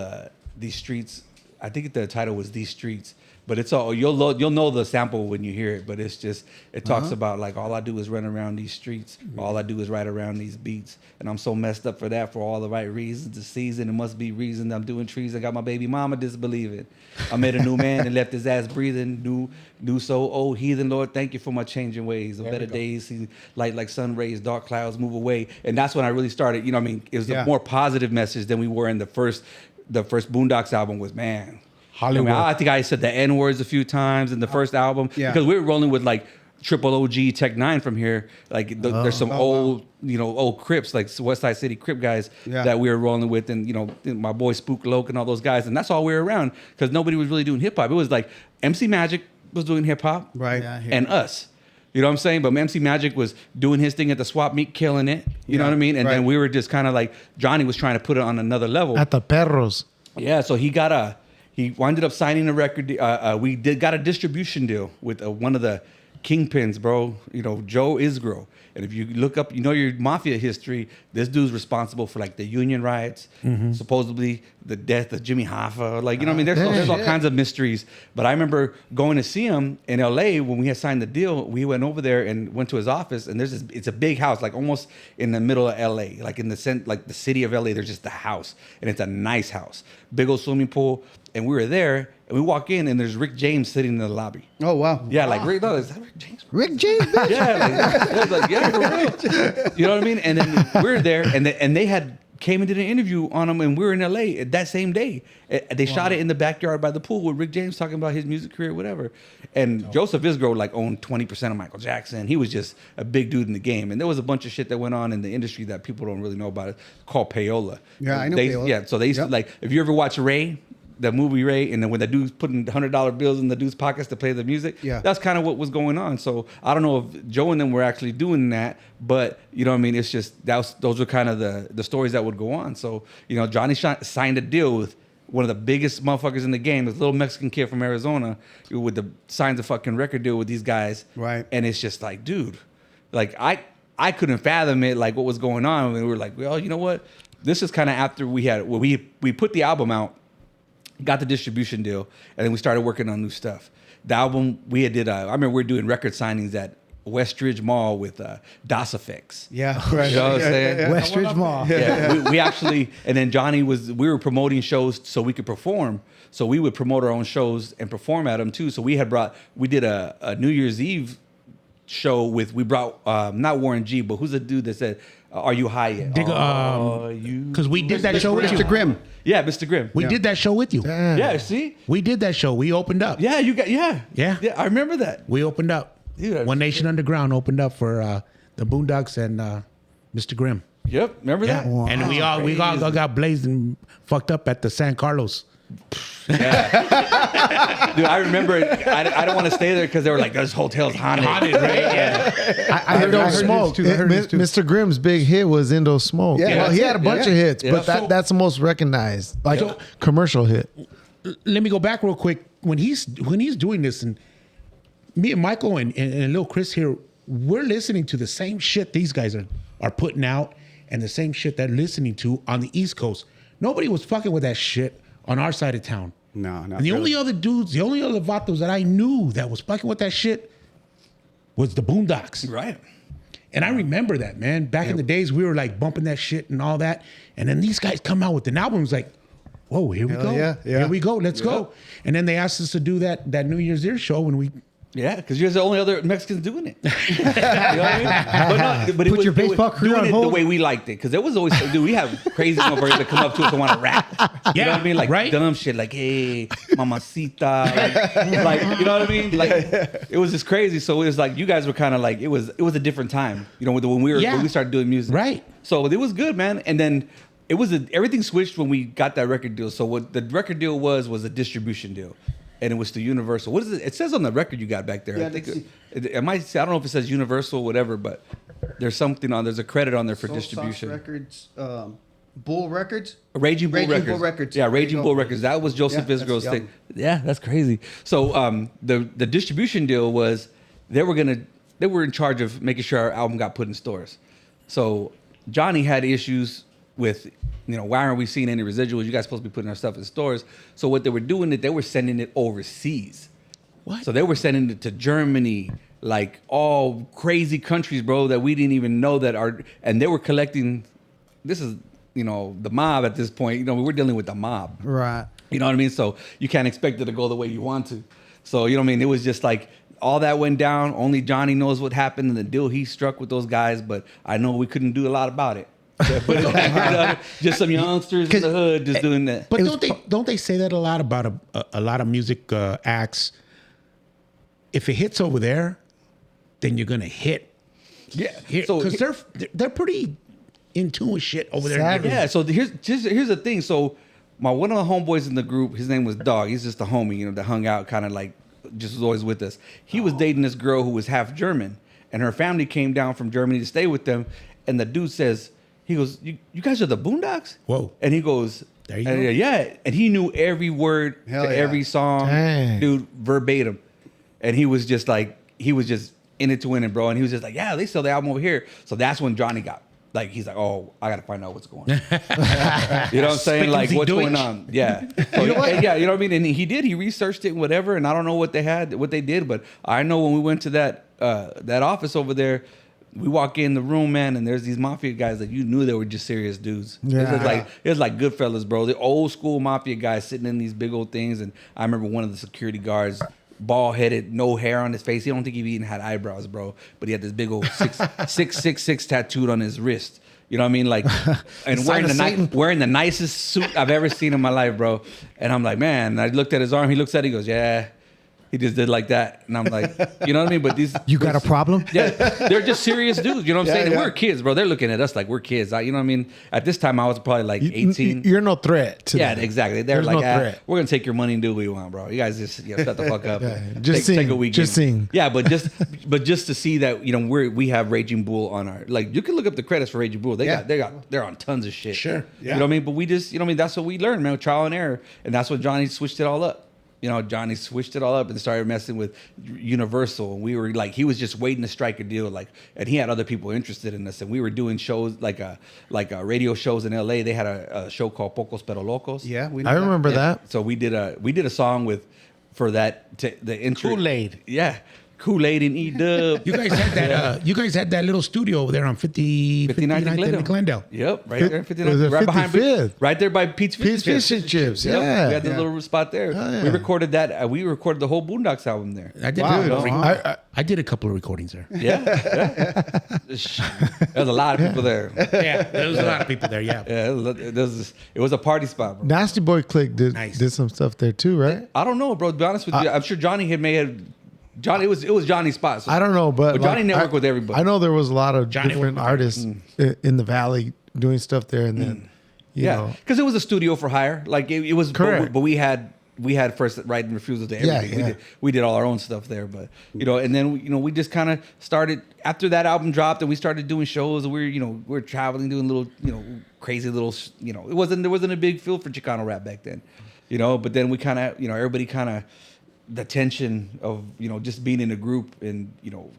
These Streets. I think the title was These Streets, but it's all you'll know the sample when you hear it. But it's just it talks about like all I do is run around these streets, all I do is ride around these beats, and I'm so messed up for that for all the right reasons. The season it must be reason I'm doing trees. I got my baby mama disbelieving. I met a new man and left his ass breathing. New soul, oh heathen Lord, thank you for my changing ways. Of better days, see light like sun rays, dark clouds move away, and that's when I really started. It was a more positive message than we were in the first Boondocks album. Was man. Hollywood. I think I said the N words a few times in the first album because we were rolling with like Triple OG Tech 9 from here. Like there's some old Crips like West Side City Crip guys that we were rolling with, and my boy Spook Loke and all those guys, and that's all we were around because nobody was really doing hip hop. It was like MC Magic was doing hip hop, right? And us. You know what I'm saying? But MC Magic was doing his thing at the swap meet, killing it. You know what I mean? And then we were just kind of like Johnny was trying to put it on another level. At the Perros. Yeah, so he ended up signing a record. We got a distribution deal with one of the kingpins, bro. Joe Isgro. And if you look up, your mafia history, this dude's responsible for like the union riots, supposedly the death of Jimmy Hoffa. Like, there's all kinds of mysteries. But I remember going to see him in LA when we had signed the deal. We went over there and went to his office, and it's a big house, like almost in the middle of LA, like in the city of LA. There's just the house, and it's a nice house, big old swimming pool. And we were there, and we walk in, and there's Rick James sitting in the lobby. Oh, wow. Yeah, like, is that Rick James? Rick James, bitch. Yeah, for real. You know what I mean? And then we're there, and they had came and did an interview on him, and we were in LA that same day. They shot it in the backyard by the pool with Rick James talking about his music career, whatever. And Joseph Isgro owned 20% of Michael Jackson. He was just a big dude in the game. And there was a bunch of shit that went on in the industry that people don't really know about. It called payola. Yeah, I know payola. Yeah, so they used to if you ever watch Ray, the movie Ray, and then when the dude's putting $100 bills in the dude's pockets to play the music, that's kind of what was going on. So I don't know if Joe and them were actually doing that, but it's just those were kind of the stories that would go on. So Johnny signed a deal with one of the biggest motherfuckers in the game, this little Mexican kid from Arizona, signs a fucking record deal with these guys, right? And it's just like, dude, like I couldn't fathom it, like what was going on. And we were like, well, you know what? This is kind of after we put the album out. Got the distribution deal, and then we started working on new stuff. The album I remember we were doing record signings at Westridge Mall with DOS Effects. Yeah, right. You know what I'm saying? Westridge Mall. Yeah, we actually, and then Johnny we were promoting shows so we could perform. So we would promote our own shows and perform at them too. So we did a New Year's Eve show we brought not Warren G, but who's the dude that said, "Are you high yet?" Because we did that show with you. Mr. Grimm. Yeah, Mr. Grimm. We did that show with you. Yeah, see? We did that show. We opened up. Yeah, Yeah, I remember that. We opened up. Dude, One Nation Underground opened up for the Boondocks and Mr. Grimm. Yep, remember that? Wow. And we all got blazed and fucked up at the San Carlos. Yeah. Dude, I remember I don't want to stay there because they were like, this hotel's haunted. Right? Yeah. I heard Smoke. Mr. Grimm's big hit was Indo Smoke. Yeah, well, he had a bunch of hits, but So- that's the most recognized, commercial hit. Let me go back real quick. When he's doing this, and me and Michael and little Chris here, we're listening to the same shit these guys are putting out, and the same shit they're listening to on the East Coast. Nobody was fucking with that shit on our side of town. No. And the only other vatos that I knew that was fucking with that shit was the Boondocks. Right. And I remember that, man. Back in the days, we were like bumping that shit and all that. And then these guys come out with an album. It's like, whoa, here we go. Yeah. Here we go. Let's go. And then they asked us to do that New Year's Eve show, and we. Yeah, because you're the only other Mexicans doing it. You know what I mean? But Put your baseball career doing on it hold. the way we liked it. Because there was always, dude, we have crazy motherfuckers that come up to us and want to rap. You know what I mean? Like dumb shit, like, hey, mamacita. Like, you know what I mean? Like, it was just crazy. So it was like, you guys were kind of like, it was a different time. You know, when we started doing music. Right. So it was good, man. And then everything switched when we got that record deal. So what the record deal was a distribution deal, and it was to Universal. What is it? It says on the record you got back there. Yeah, I think it might say, I don't know if it says Universal, whatever, but there's something on. There's a credit on there for Soul distribution. Sauce Records, Bull Records. Raging Bull Raging Records. Bull Records. Yeah, There you Raging go. Bull Records. That was Joseph Yeah, Isgro's that's- thing. Yeah, that's crazy. So the distribution deal was they were in charge of making sure our album got put in stores. So Johnny had issues with, why aren't we seeing any residuals? You guys supposed to be putting our stuff in stores. So what they were doing they were sending it overseas. What? So they were sending it to Germany, like all crazy countries, bro, that we didn't even know and they were collecting. This is, the mob at this point. We're dealing with the mob. Right. You know what I mean? So you can't expect it to go the way you want to. So, you know what I mean? It was just like all that went down. Only Johnny knows what happened and the deal he struck with those guys. But I know we couldn't do a lot about it. Just some youngsters in the hood just doing that. But don't they say that a lot about a lot of music acts? If it hits over there, then you're gonna hit. Yeah. So because they're pretty in tune with shit over there. Yeah. So here's the thing. So one of the homeboys in the group, his name was Dog. He's just a homie, that hung out, kind of like just was always with us. He was dating this girl who was half German, and her family came down from Germany to stay with them. And the dude says, he goes, "You guys are the Boondocks?" Whoa. And he goes, There you go. Yeah. And he knew every word Hell to yeah. every song, Dang. dude, verbatim. And he was just in it to win it, bro. And he was just like, yeah, they sell the album over here. So that's when Johnny got, he's like, oh, I got to find out what's going on. You know what I'm saying? Like, what's going on? Yeah. So, yeah, you know what I mean? And he researched it and whatever. And I don't know what they did. But I know when we went to that office over there, we walk in the room, man, and there's these mafia guys that you knew they were just serious dudes. Yeah. It was like Goodfellas, bro. The old school mafia guys sitting in these big old things. And I remember one of the security guards, bald headed, no hair on his face. He don't think he even had eyebrows, bro. But he had this big old 666 tattooed on his wrist. You know what I mean? Like, and wearing the nicest suit I've ever seen in my life, bro. And I'm like, man. And I looked at his arm. He looks at it. He goes, yeah. He just did like that. And I'm like, you know what I mean? But these... You got a problem? Yeah, they're just serious dudes. You know what I'm saying? And we're kids, bro. They're looking at us like we're kids. You know what I mean? At this time, I was probably like 18. You're no threat to Yeah, them. exactly. They're There's like, no threat. we're gonna take your money and do what we want, bro. You guys just shut the fuck up. Yeah, and just take sing. a weekend. Just sing. Yeah, but just to see that we have Raging Bull on our, like, you can look up the credits for Raging Bull. They're on tons of shit. Sure. You Yeah. know what I mean? But we just, that's what we learned, man, with trial and error, and that's what Johnny switched it all up. Johnny switched it all up and started messing with Universal. And we were like, he was just waiting to strike a deal. And he had other people interested in us. And we were doing shows like radio shows in LA. They had a show called Pocos Pero Locos. Yeah, we know I that. remember that. So we did a song for the intro. Kool-Aid. Yeah. Kool-Aid and E-Dub. You guys had that. You guys had that little studio over there on 59th and Glendale. Yep, right there, 59th. Was it Right behind, 55th? right there by Pete's Pete's Fish and Chips. Yep, Yeah. we had the little spot there. yeah. We recorded that. We recorded the whole Boondocks album there. I did. I did a couple of recordings there. Yeah. There's a lot of people there. Yeah, there was a lot of people there. Yeah. Yeah, it was a party spot, bro. Nasty Boy Click did some stuff there too, right? I don't know, bro. To be honest with you, I'm sure Johnny Johnny, it was Johnny's spot. So, I don't know, but Johnny like, networked with everybody. I know there was a lot of Johnny different worked with artists in the Valley doing stuff there, and then you know, because it was a studio for hire. Like it was, Correct. but we had first right and refusal to everything. Yeah. We did all our own stuff there, but and then we just kind of started after that album dropped, and we started doing shows. And we're traveling, doing little crazy little there wasn't a big feel for Chicano rap back then, But then we kind of everybody kind of. The tension of just being in a group and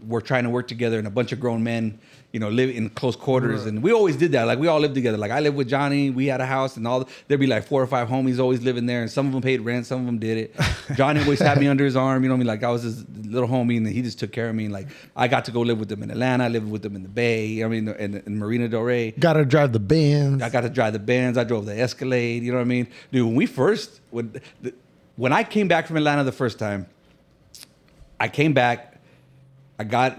we're trying to work together and a bunch of grown men live in close quarters, and we always did that. Like we all lived together. Like I lived with Johnny, we had a house, and there'd be like 4 or 5 homies always living there, and some of them paid rent, some of them did it. Johnny always had me under his arm, like I was his little homie, and he just took care of me. And like I got to go live with them in Atlanta, I lived with them in the Bay, in Marina Del Rey. got to drive the Benz. I got to drive the Benz. I drove the Escalade. You know what I mean, dude? When I came back from Atlanta the first time, I came back, I got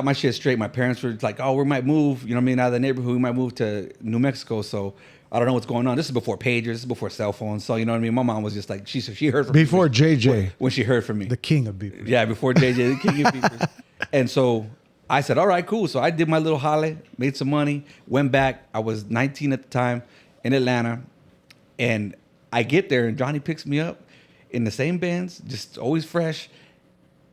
my shit straight. My parents were like, oh, we might move, out of the neighborhood. We might move to New Mexico. So I don't know what's going on. This is before pagers. This is before cell phones. So, you know what I mean? My mom was just like, she heard from Before me. JJ. When she heard from me. The king of beepers. Yeah, before JJ, the king of beepers. And so I said, all right, cool. So I did my little jale, made some money, went back. I was 19 at the time. in Atlanta, and I get there, and Johnny picks me up in the same Benz, just always fresh,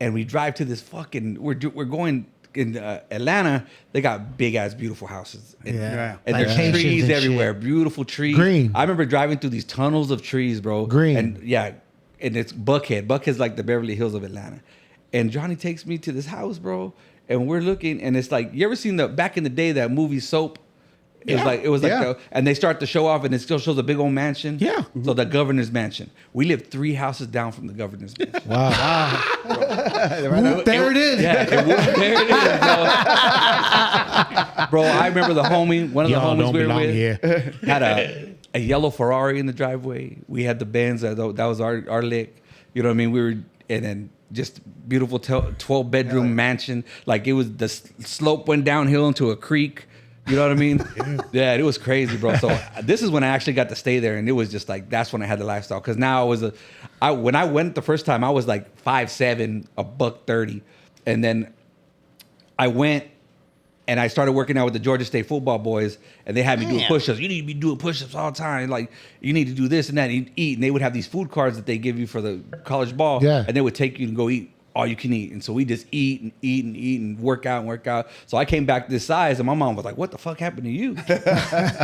and we drive to this fucking. We're going in Atlanta. They got big ass beautiful houses, and there's Plantations trees and everywhere, shit. beautiful trees. Green. I remember driving through these tunnels of trees, bro. Green. And yeah, and it's Buckhead. Buckhead's like the Beverly Hills of Atlanta. And Johnny takes me to this house, bro, and we're looking, and it's like, you ever seen back in the day that movie Soap? It was like and they start to show off, and it still shows a big old mansion. Yeah. So the governor's mansion. We lived 3 houses down from the governor's mansion. Wow. There it is. Yeah, there it is, bro. I remember the homie, one of the Y'all homies don't we were belong with, here. had a yellow Ferrari in the driveway. We had the Benz. That was our lick. You know what I mean? We were, and then just beautiful 12-bedroom mansion. Like it was, the slope went downhill into a creek. You know what I mean? Yeah, it was crazy, bro. So this is when I actually got to stay there, and it was just like, that's when I had the lifestyle. Because now when I went the first time, I was like 5'7", $130, and then I went and I started working out with the Georgia State football boys, and they had me doing push-ups. You need to be doing push-ups all the time. Like, you need to do this and that, and eat. And they would have these food cards that they give you for the college ball, and they would take you to go eat all you can eat. And so we just eat and eat and eat and work out. So I came back this size, and my mom was like, what the fuck happened to you?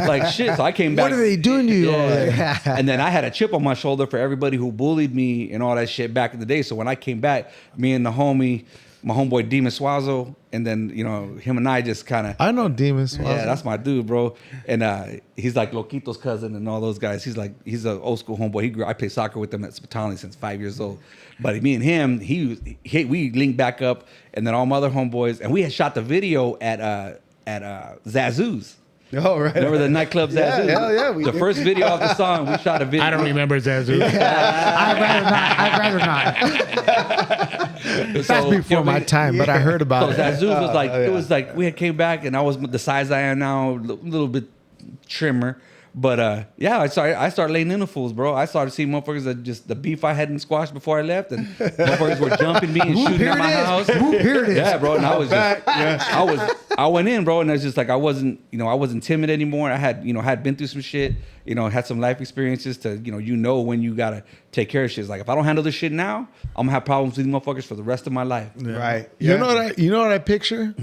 Like, shit. So I came back. What are they doing to you? Yeah. And then I had a chip on my shoulder for everybody who bullied me and all that shit back in the day. So when I came back, me and the homie, my homeboy Demon Swazo, and then, you know, him and I just kind of. I know Demons. Yeah, that's my dude, bro. And he's like Loquito's cousin and all those guys. He's an old school homeboy. I played soccer with him at Sappening since 5 years old. But me and him, we linked back up, and then all my other homeboys, and we had shot the video at Zazu's. Oh, right. Remember the nightclub Zazu? Yeah, the first video of the song, we shot a video. I don't remember Zazu. I'd rather not. That's before my time, but I heard about it. Zazu was like, it was like we had came back, and I was the size I am now, a little bit trimmer. But I started laying in the fools, bro. I started seeing motherfuckers that just the beef I hadn't squashed before I left, and motherfuckers were jumping me and shooting at my house. Here it is. Yeah, bro. And I was I went in, bro, and it's just like I wasn't timid anymore. I had been through some shit, had some life experiences to, when you gotta take care of shit. It's like if I don't handle this shit now, I'm gonna have problems with these motherfuckers for the rest of my life. Yeah. Right. You know what I picture?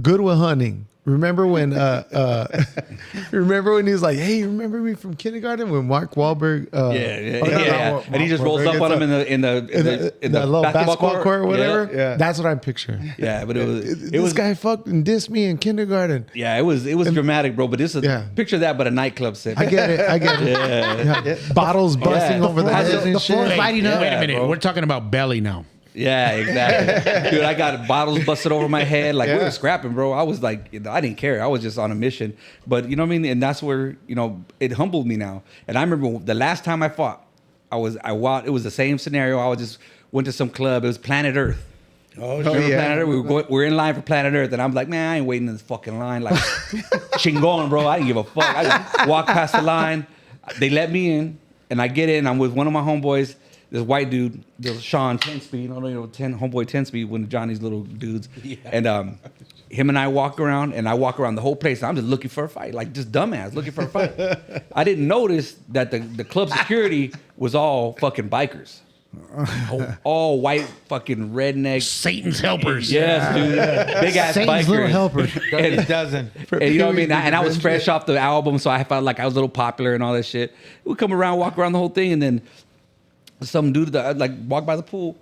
Goodwill Hunting. Remember when he was like, "Hey, remember me from kindergarten?" When Mark Wahlberg, and he just rolls up on him in the little basketball court or whatever. Yeah. That's what I'm picturing. Yeah, but This guy fucked and dissed me in kindergarten. Yeah, it was dramatic, bro. But this is picture that, but a nightclub set. I get it. Yeah. Bottles busting over the head and shit. Fighting up. Wait a minute. bro. We're talking about belly now. Yeah, exactly. Dude, I got bottles busted over my head. Like, we were scrapping, bro. I was like, I didn't care. I was just on a mission. But, you know what I mean? And that's where, it humbled me now. And I remember the last time I fought, it was the same scenario. I went to some club. It was Planet Earth. Oh, Remember Planet Earth? We're in line for Planet Earth. And I'm like, man, I ain't waiting in this fucking line. Like, chingon, bro. I didn't give a fuck. I just walked past the line. They let me in. And I get in. I'm with one of my homeboys. This white dude, Sean 10-speed, homeboy 10-speed, one of Johnny's little dudes. Yeah. And him and I walk around, and I walk around the whole place. And I'm just looking for a fight, like just dumbass looking for a fight. I didn't notice that the club security was all fucking bikers. All white fucking redneck. Satan's helpers. Yes, dude. Big ass Satan's bikers. little helpers. It doesn't. And you know what I mean? And I was fresh off the album, so I felt like I was a little popular and all that shit. We come around, walk around the whole thing, and then some dude that walk by the pool,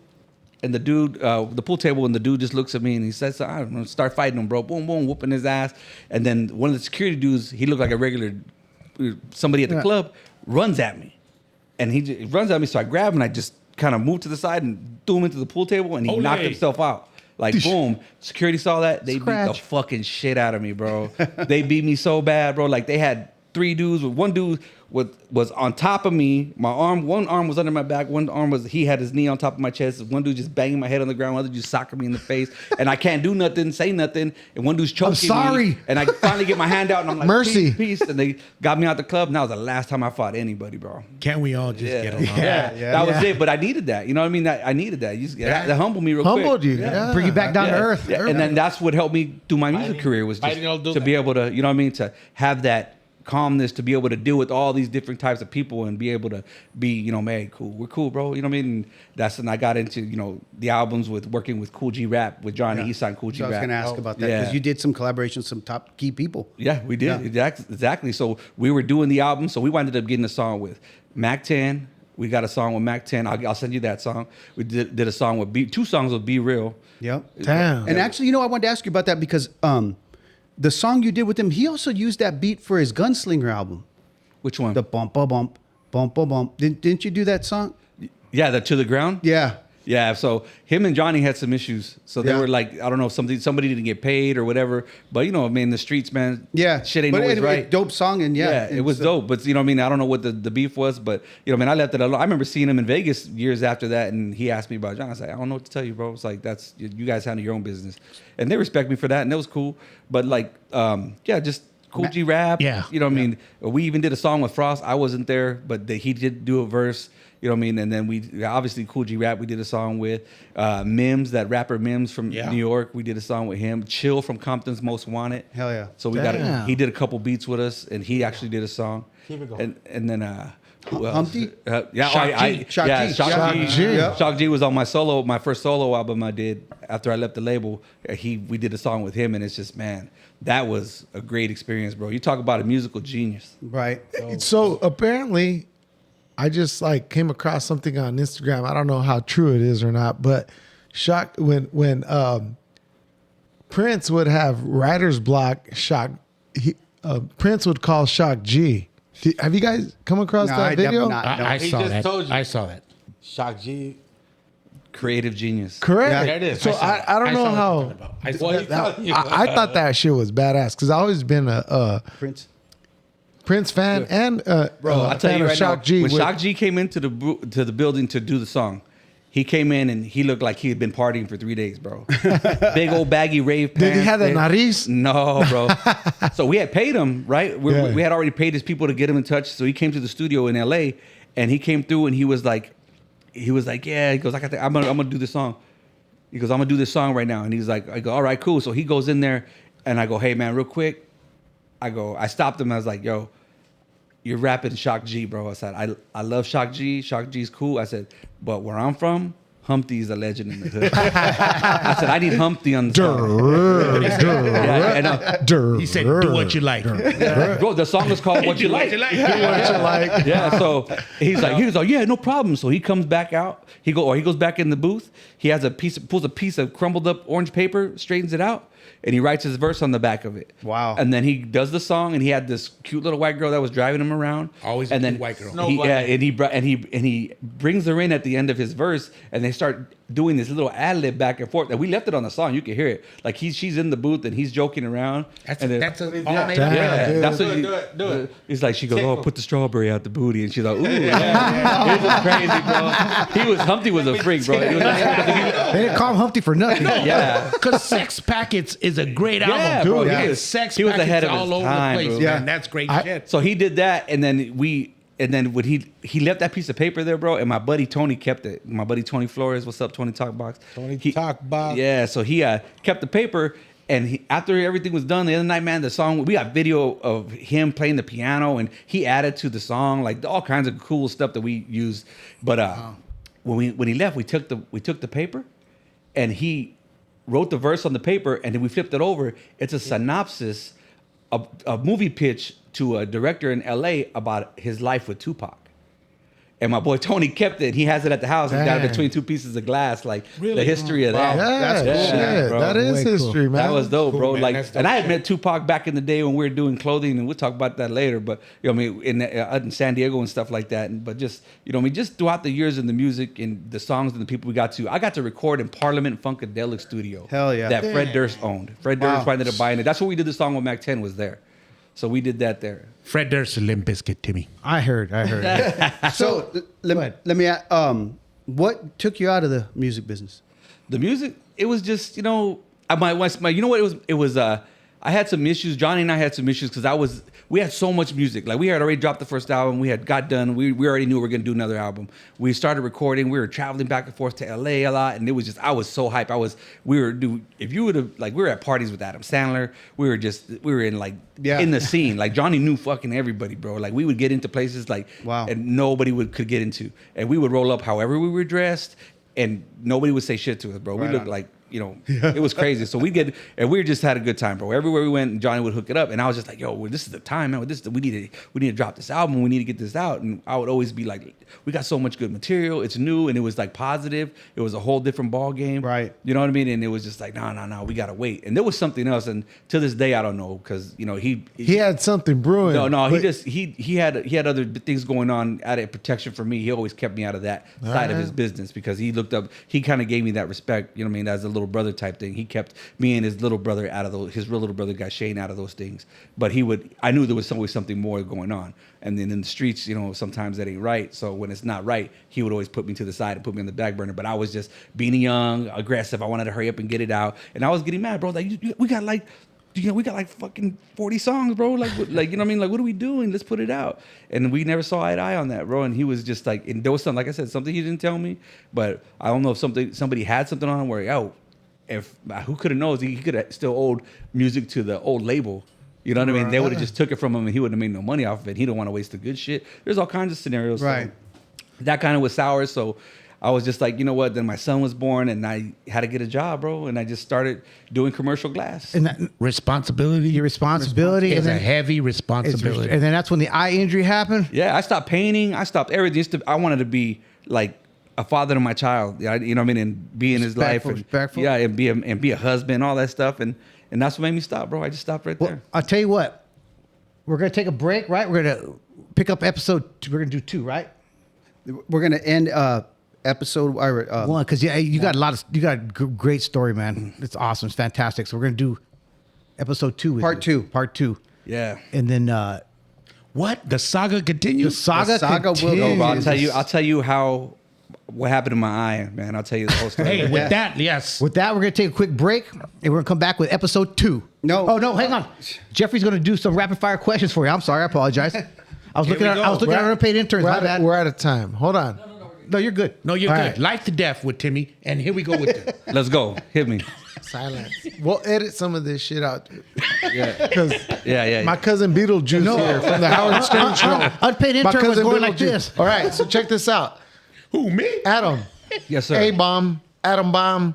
and the dude, the pool table, and the dude just looks at me and he says, I don't know, start fighting him, bro. Boom, boom, whooping his ass. And then one of the security dudes, he looked like a regular somebody at the club, runs at me. And he runs at me, so I grab him and I just kind of moved to the side and threw him into the pool table, and he knocked himself out. Like, boom. Security saw that. They beat the fucking shit out of me, bro. They beat me so bad, bro. Like, they had 3 dudes. One dude was on top of me. One arm was under my back. One arm he had his knee on top of my chest. One dude just banging my head on the ground. One other just socking me in the face. And I can't do nothing, say nothing. And one dude's choking me. And I finally get my hand out and I'm like, mercy. Peace. And they got me out the club. And that was the last time I fought anybody, bro. Can't we all just get along? That was it. But I needed that. You know what I mean? I needed that. That humbled me real quick. Humbled you. Yeah. Bring you back down to earth. And then that's what helped me do my music career was just to be able to, you know what I mean? To have that calmness to be able to deal with all these different types of people and be able to be, you know, man, cool, we're cool, bro. You know what I mean? And that's when I got into, you know, the albums with working with Cool G Rap with Johnny. He signed Cool G So I was Rap. going to ask about that because you did some collaborations with some top key people. Yeah, we did. Exactly. So we were doing the album. So we wound up getting a song with Mac 10. We got a song with Mac 10. I'll send you that song. We did a song with two songs with Be Real. Yep. Damn. And actually, you know, I wanted to ask you about that because the song you did with him, he also used that beat for his Gunslinger album. Which one? The bump, bump, bump, bump. Didn't you do that song? Yeah, the To the Ground? Yeah. Yeah, so him and Johnny had some issues. So they were like, I don't know if somebody didn't get paid or whatever. But, you know, I mean, the streets, man, shit ain't always right. Dope song, and it was dope. But, you know what I mean? I don't know what the beef was. But, you know, I mean, I left it alone. I remember seeing him in Vegas years after that, and he asked me about John. I was like, I don't know what to tell you, bro. It's like, that's, you guys handle your own business. And they respect me for that, and it was cool. But, like, just Cool G Rap. Yeah. You know what I mean? We even did a song with Frost. I wasn't there, but he did do a verse. You know what I mean? And then we obviously Cool G Rap we did a song with. Mims, that rapper Mims from New York, we did a song with him. Chill from Compton's Most Wanted. Hell yeah. So he did a couple beats with us, and he actually did a song. Keep it going. And then who else? Humpty? Shock G. Shock G was on my first solo album I did after I left the label. We did a song with him, and it's just, man, that was a great experience, bro. You talk about a musical genius. Right. So apparently, I just like came across something on Instagram. I don't know how true it is or not, but Shock when Prince would have writer's block, Prince would call Shock G. Have you guys come across that video? I saw that. I saw that. Shock G. Creative genius. Correct. Yeah, there it is. So I don't know how. I thought that shit was badass because I always been a Prince fan and bro, I'll tell you right Shock now, G. when Shock G came into the building to do the song, he came in and he looked like he had been partying for 3 days, bro. Big old baggy rave pants. Did he have that nariz? No, bro. So we had paid him, right? We had already paid his people to get him in touch. So he came to the studio in LA, and he came through and he was like, yeah. He goes, I'm gonna do this song. He goes, I'm gonna do this song right now. And he's like, I go, all right, cool. So he goes in there, and I go, hey man, real quick. I stopped him. I was like, yo, you're rapping Shock G, bro. I said, I love Shock G. Shock G's cool. I said, but where I'm from, Humpty's a legend in the hood. I said, I need Humpty on the song. He said, do what you like. Bro, the song is called What You Like. Do what you like. Yeah, so he was like, yeah, no problem. So he comes back out. He goes back in the booth. He has pulls a piece of crumbled up orange paper, straightens it out, and he writes his verse on the back of it. Wow. And then he does the song, and he had this cute little white girl that was driving him around. Always and a then cute white girl. And he brings her in at the end of his verse, and they start doing this little ad lib back and forth. And we left it on the song. You can hear it. Like she's in the booth and he's joking around. That's all made up. that's what do it. He's like, she goes, oh, put the strawberry out the booty, and she's like, ooh, yeah. It was crazy, bro. Humpty was a freak, bro. They didn't call him Humpty for nothing. Yeah. Because Sex Packets is a great album, Yeah, dude. bro, Yeah. yeah. Sex He was Packets ahead of all his over time, the place, bro. man. That's great shit. So he did that, and then when he left that piece of paper there, bro, and my buddy Tony kept it. My buddy Tony Flores, what's up, Tony Talkbox? Talkbox. Yeah, so he kept the paper, and after everything was done the other night, man, the song, we got video of him playing the piano, and he added to the song like all kinds of cool stuff that we used. But when he left, we took the paper, and he wrote the verse on the paper, and then we flipped it over. It's a synopsis, a movie pitch to a director in LA about his life with Tupac. And my boy Tony kept it. He has it at the house. He's got it between two pieces of glass, like the history of that. Yeah, that's cool. Yeah, bro. That is Way cool. history, man. That was dope, bro. man. Like, That's dope and I had shit. met Tupac back in the day when we were doing clothing, and we'll talk about that later. But you know, I mean, in San Diego and stuff like that. But just just throughout the years in the music and the songs and the people we got to, I got to record in Parliament Funkadelic Studio. Hell yeah. That Fred Durst owned. Fred Durst ended up buying it. That's where we did the song with Mac 10 was there. So we did that there. Fred Durst, Limp Bizkit, Timmy. I heard. So let me ask, what took you out of the music business? The music, it was just, you know what it was? It was, I had some issues. Johnny and I had some issues because we had so much music. Like we had already dropped the first album. We had got done. We already knew we were gonna do another album. We started recording. We were traveling back and forth to LA a lot, and it was just I was so hyped. If you would have we were at parties with Adam Sandler. We were in in the scene. Like Johnny knew fucking everybody, bro. Like we would get into places and nobody could get into, and we would roll up however we were dressed, and nobody would say shit to us, bro. We looked like. It was crazy. So we just had a good time, bro. Everywhere we went, Johnny would hook it up, and I was just like, "Yo, well, this is the time, man. We need to drop this album. We need to get this out." And I would always be like, "We got so much good material. It's new, and it was like positive. It was a whole different ball game, right? You know what I mean?" And it was just like, "No, we gotta wait." And there was something else, and to this day, I don't know because he had something brewing. No, he had other things going on out of protection for me. He always kept me out of that side of his business because he looked up. He kind of gave me that respect. You know what I mean? As a little brother type thing. He kept me and his little brother out of those. His real little brother guy Shane out of those things. But I knew there was always something more going on. And then in the streets, sometimes that ain't right. So when it's not right, he would always put me to the side and put me on the back burner. But I was just being young, aggressive. I wanted to hurry up and get it out. And I was getting mad, bro. Like we got like fucking 40 songs, bro. Like you know what I mean? Like, what are we doing? Let's put it out. And we never saw eye to eye on that, bro. And he was just like, and there was something, like I said, something he didn't tell me, but I don't know if somebody had something on him where, who could have known? He could have still owed music to the old label. You know what I mean? They would have just took it from him and he wouldn't have made no money off of it. He don't want to waste the good shit. There's all kinds of scenarios. Right. So that kind of was sour. So I was just like, you know what? Then my son was born and I had to get a job, bro. And I just started doing commercial glass. And that, responsibility. Your responsibility is and a then, heavy responsibility. and then that's when the eye injury happened. Yeah, I stopped painting. I stopped everything. I wanted to be like a father to my child. You know what I mean? And be in his life. And, respectful. Yeah, and be a husband, all that stuff. And that's what made me stop, bro. I just stopped right there. I'll tell you what. We're gonna take a break, right? We're gonna pick up episode 2. We're gonna do 2, right? We're gonna end episode 1 because you got a great story, man. It's awesome. It's fantastic. So we're gonna do episode 2 with Part you. 2. Part 2. Yeah. And then what? The saga continues? the saga will continues. go. I'll tell you what happened to my eye, man. I'll tell you the whole story. Hey, with that, yes. With that, we're gonna take a quick break and we're gonna come back with episode 2. No. Oh no, hang on. Jeffrey's gonna do some rapid fire questions for you. I'm sorry, I apologize. I was looking at our unpaid interns. My bad. We're out of time. Hold on. No, you're good. No, you're All good. right. Life to death with Timmy. And here we go with it. Let's go. Hit me. Silence. We'll edit some of this shit out. Yeah. Because Yeah. my cousin Beetlejuice here from the Howard Stern Show. Unpaid intern was going like this. All right, so check this out. Who, me? Adam. Yes, sir. A-Bomb, Adam Bomb,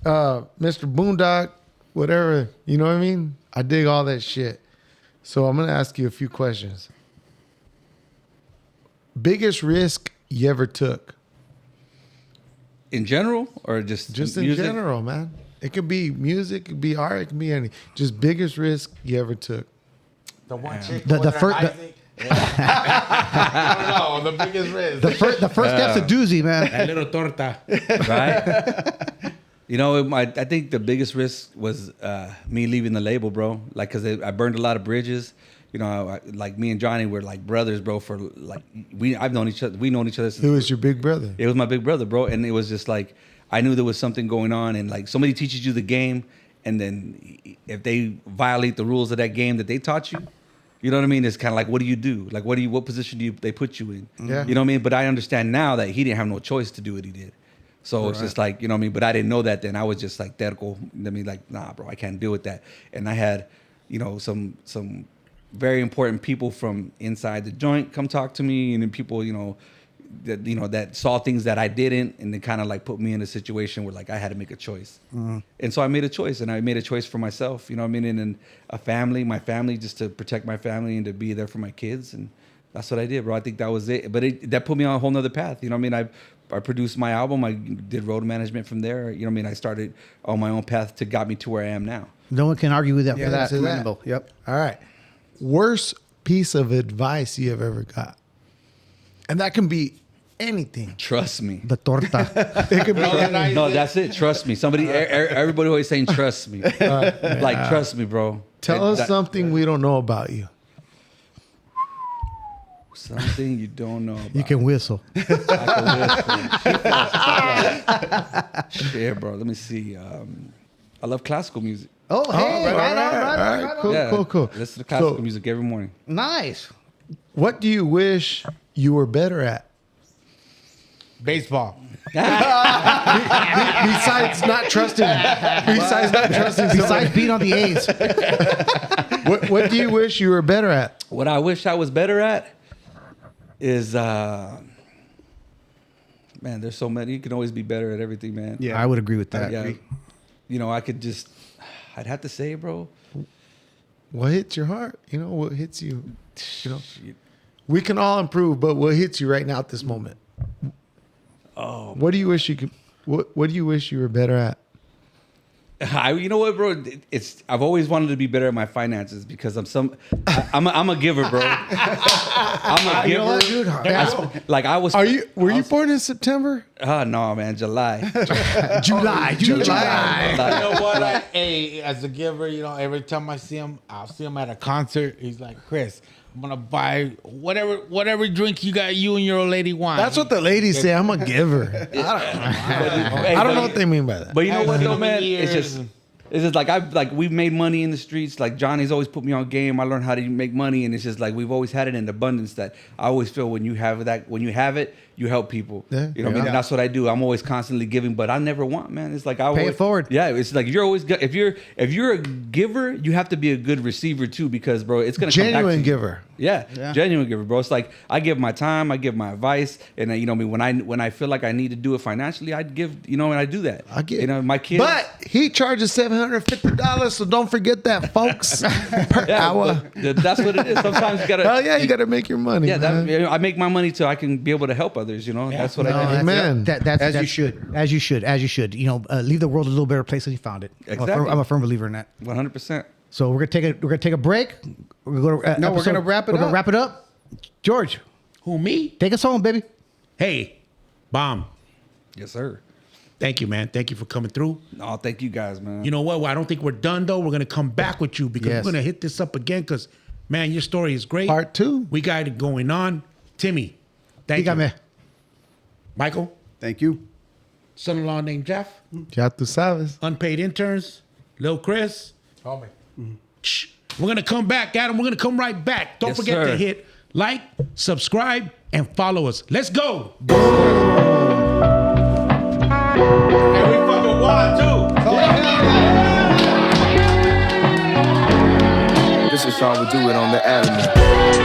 Mr. Boondock, whatever. You know what I mean? I dig all that shit. So I'm going to ask you a few questions. Biggest risk you ever took? In general or just In music? general, man. It could be music, it could be art, it could be anything. Just biggest risk you ever took. The one chick. The first. I don't know. The biggest risk. The first step's a doozy, man. That little torta. Right? I think the biggest risk was me leaving the label, bro. Like, because I burned a lot of bridges. Like me and Johnny were like brothers, bro. For like I've known each other. We known each other since. Who was your big brother? It was my big brother, bro. And it was just like I knew there was something going on, and like somebody teaches you the game, and then if they violate the rules of that game that they taught you, you know what I mean? It's kind of like, what do you do? Like, what position do they put you in? Yeah. You know what I mean? But I understand now that he didn't have no choice to do what he did. So it's just like, you know what I mean? But I didn't know that then. I was just like, terco. I mean, like, nah, bro, I can't deal with that. And I had, some very important people from inside the joint come talk to me, and then people, that saw things that I didn't, and they kind of like put me in a situation where like I had to make a choice. And so I made a choice, and I made a choice for myself, you know what I mean? And my family, just to protect my family and to be there for my kids. And that's what I did, bro. I think that was it. But that put me on a whole nother path. You know what I mean? I produced my album. I did road management from there. You know what I mean? I started on my own path to got me to where I am now. No one can argue with that. Yeah, for that. that's commendable. Yep. All right. Worst piece of advice you have ever got? And that can be anything. Trust me. The torta. It could be anything. No, that's it. Trust me. Everybody always saying trust me. Like, trust me, bro. Tell us something we don't know about you. Something you don't know about. You can whistle. Yeah, bro. Let me see. I love classical music. Oh, hey, right on. Cool. Listen to classical music every morning. Nice. What do you wish you were better at? Baseball. Besides not trusting. Besides being on the A's. What do you wish you were better at? What I wish I was better at is, man, there's so many. You can always be better at everything, man. Yeah, I would agree with that. Yeah. You know, I could just, I'd have to say, bro. What hits your heart? You know, what hits you? You know, we can all improve, but what hits you right now at this moment? Oh, what do you wish you could? What do you wish you were better at? You know what, bro? I've always wanted to be better at my finances because I'm a giver, bro. I'm a giver. You know what, dude? Were you born in September? No, man, July. July. You know what? As a giver, you know, every time I see him, I'll see him at a concert. He's like, Chris, I'm gonna buy whatever drink you and your old lady want. That's what the ladies say. I'm a giver. I don't know what they mean by that. But you know what, though, man? It's just like we've made money in the streets. Like Johnny's always put me on game. I learned how to make money, and it's just like we've always had it in abundance. That I always feel when you have it, you help people. Yeah. You know what I mean? And that's what I do. I'm always constantly giving, but I never want, man. It's like I always pay it forward. Yeah, it's like if you're a giver, you have to be a good receiver too, because bro, it's gonna come back to Genuine you. giver. Yeah, genuine giver, bro. It's like I give my time, I give my advice, and you know me when I feel like I need to do it financially, I'd give, you know, and I do that. I get, you know, my kids. But he charges $750, so don't forget that, folks. Per hour. That's what it is. Sometimes you gotta. Hell yeah, you gotta make your money. Yeah, man. I make my money so I can be able to help others. You know, that's what I do. Amen. That's you should. As you should. You know, leave the world a little better place than you found it. Exactly. I'm a firm believer in that. 100%. So we're gonna take a break. We're gonna wrap it up. We're gonna wrap it up. George, Who, me? take us home, baby. Hey, Bomb. Yes, sir. Thank you, man. Thank you for coming through. No, thank you guys, man. You know what? Well, I don't think we're done, though. We're going to come back with you because Yes. we're going to hit this up again because, man, your story is great. Part 2. We got it going on. Timmy, thank you. Dígame. Michael, Thank you. son-in-law named Jeff. Ya tú sabes. Unpaid interns. Lil Chris. Homie. Shh. We're going to come back, Adam. We're going to come right back. Don't Yes, forget sir. to hit like, subscribe, and follow us. Let's go. And we fucking wild too. This is how we do it on the avenue.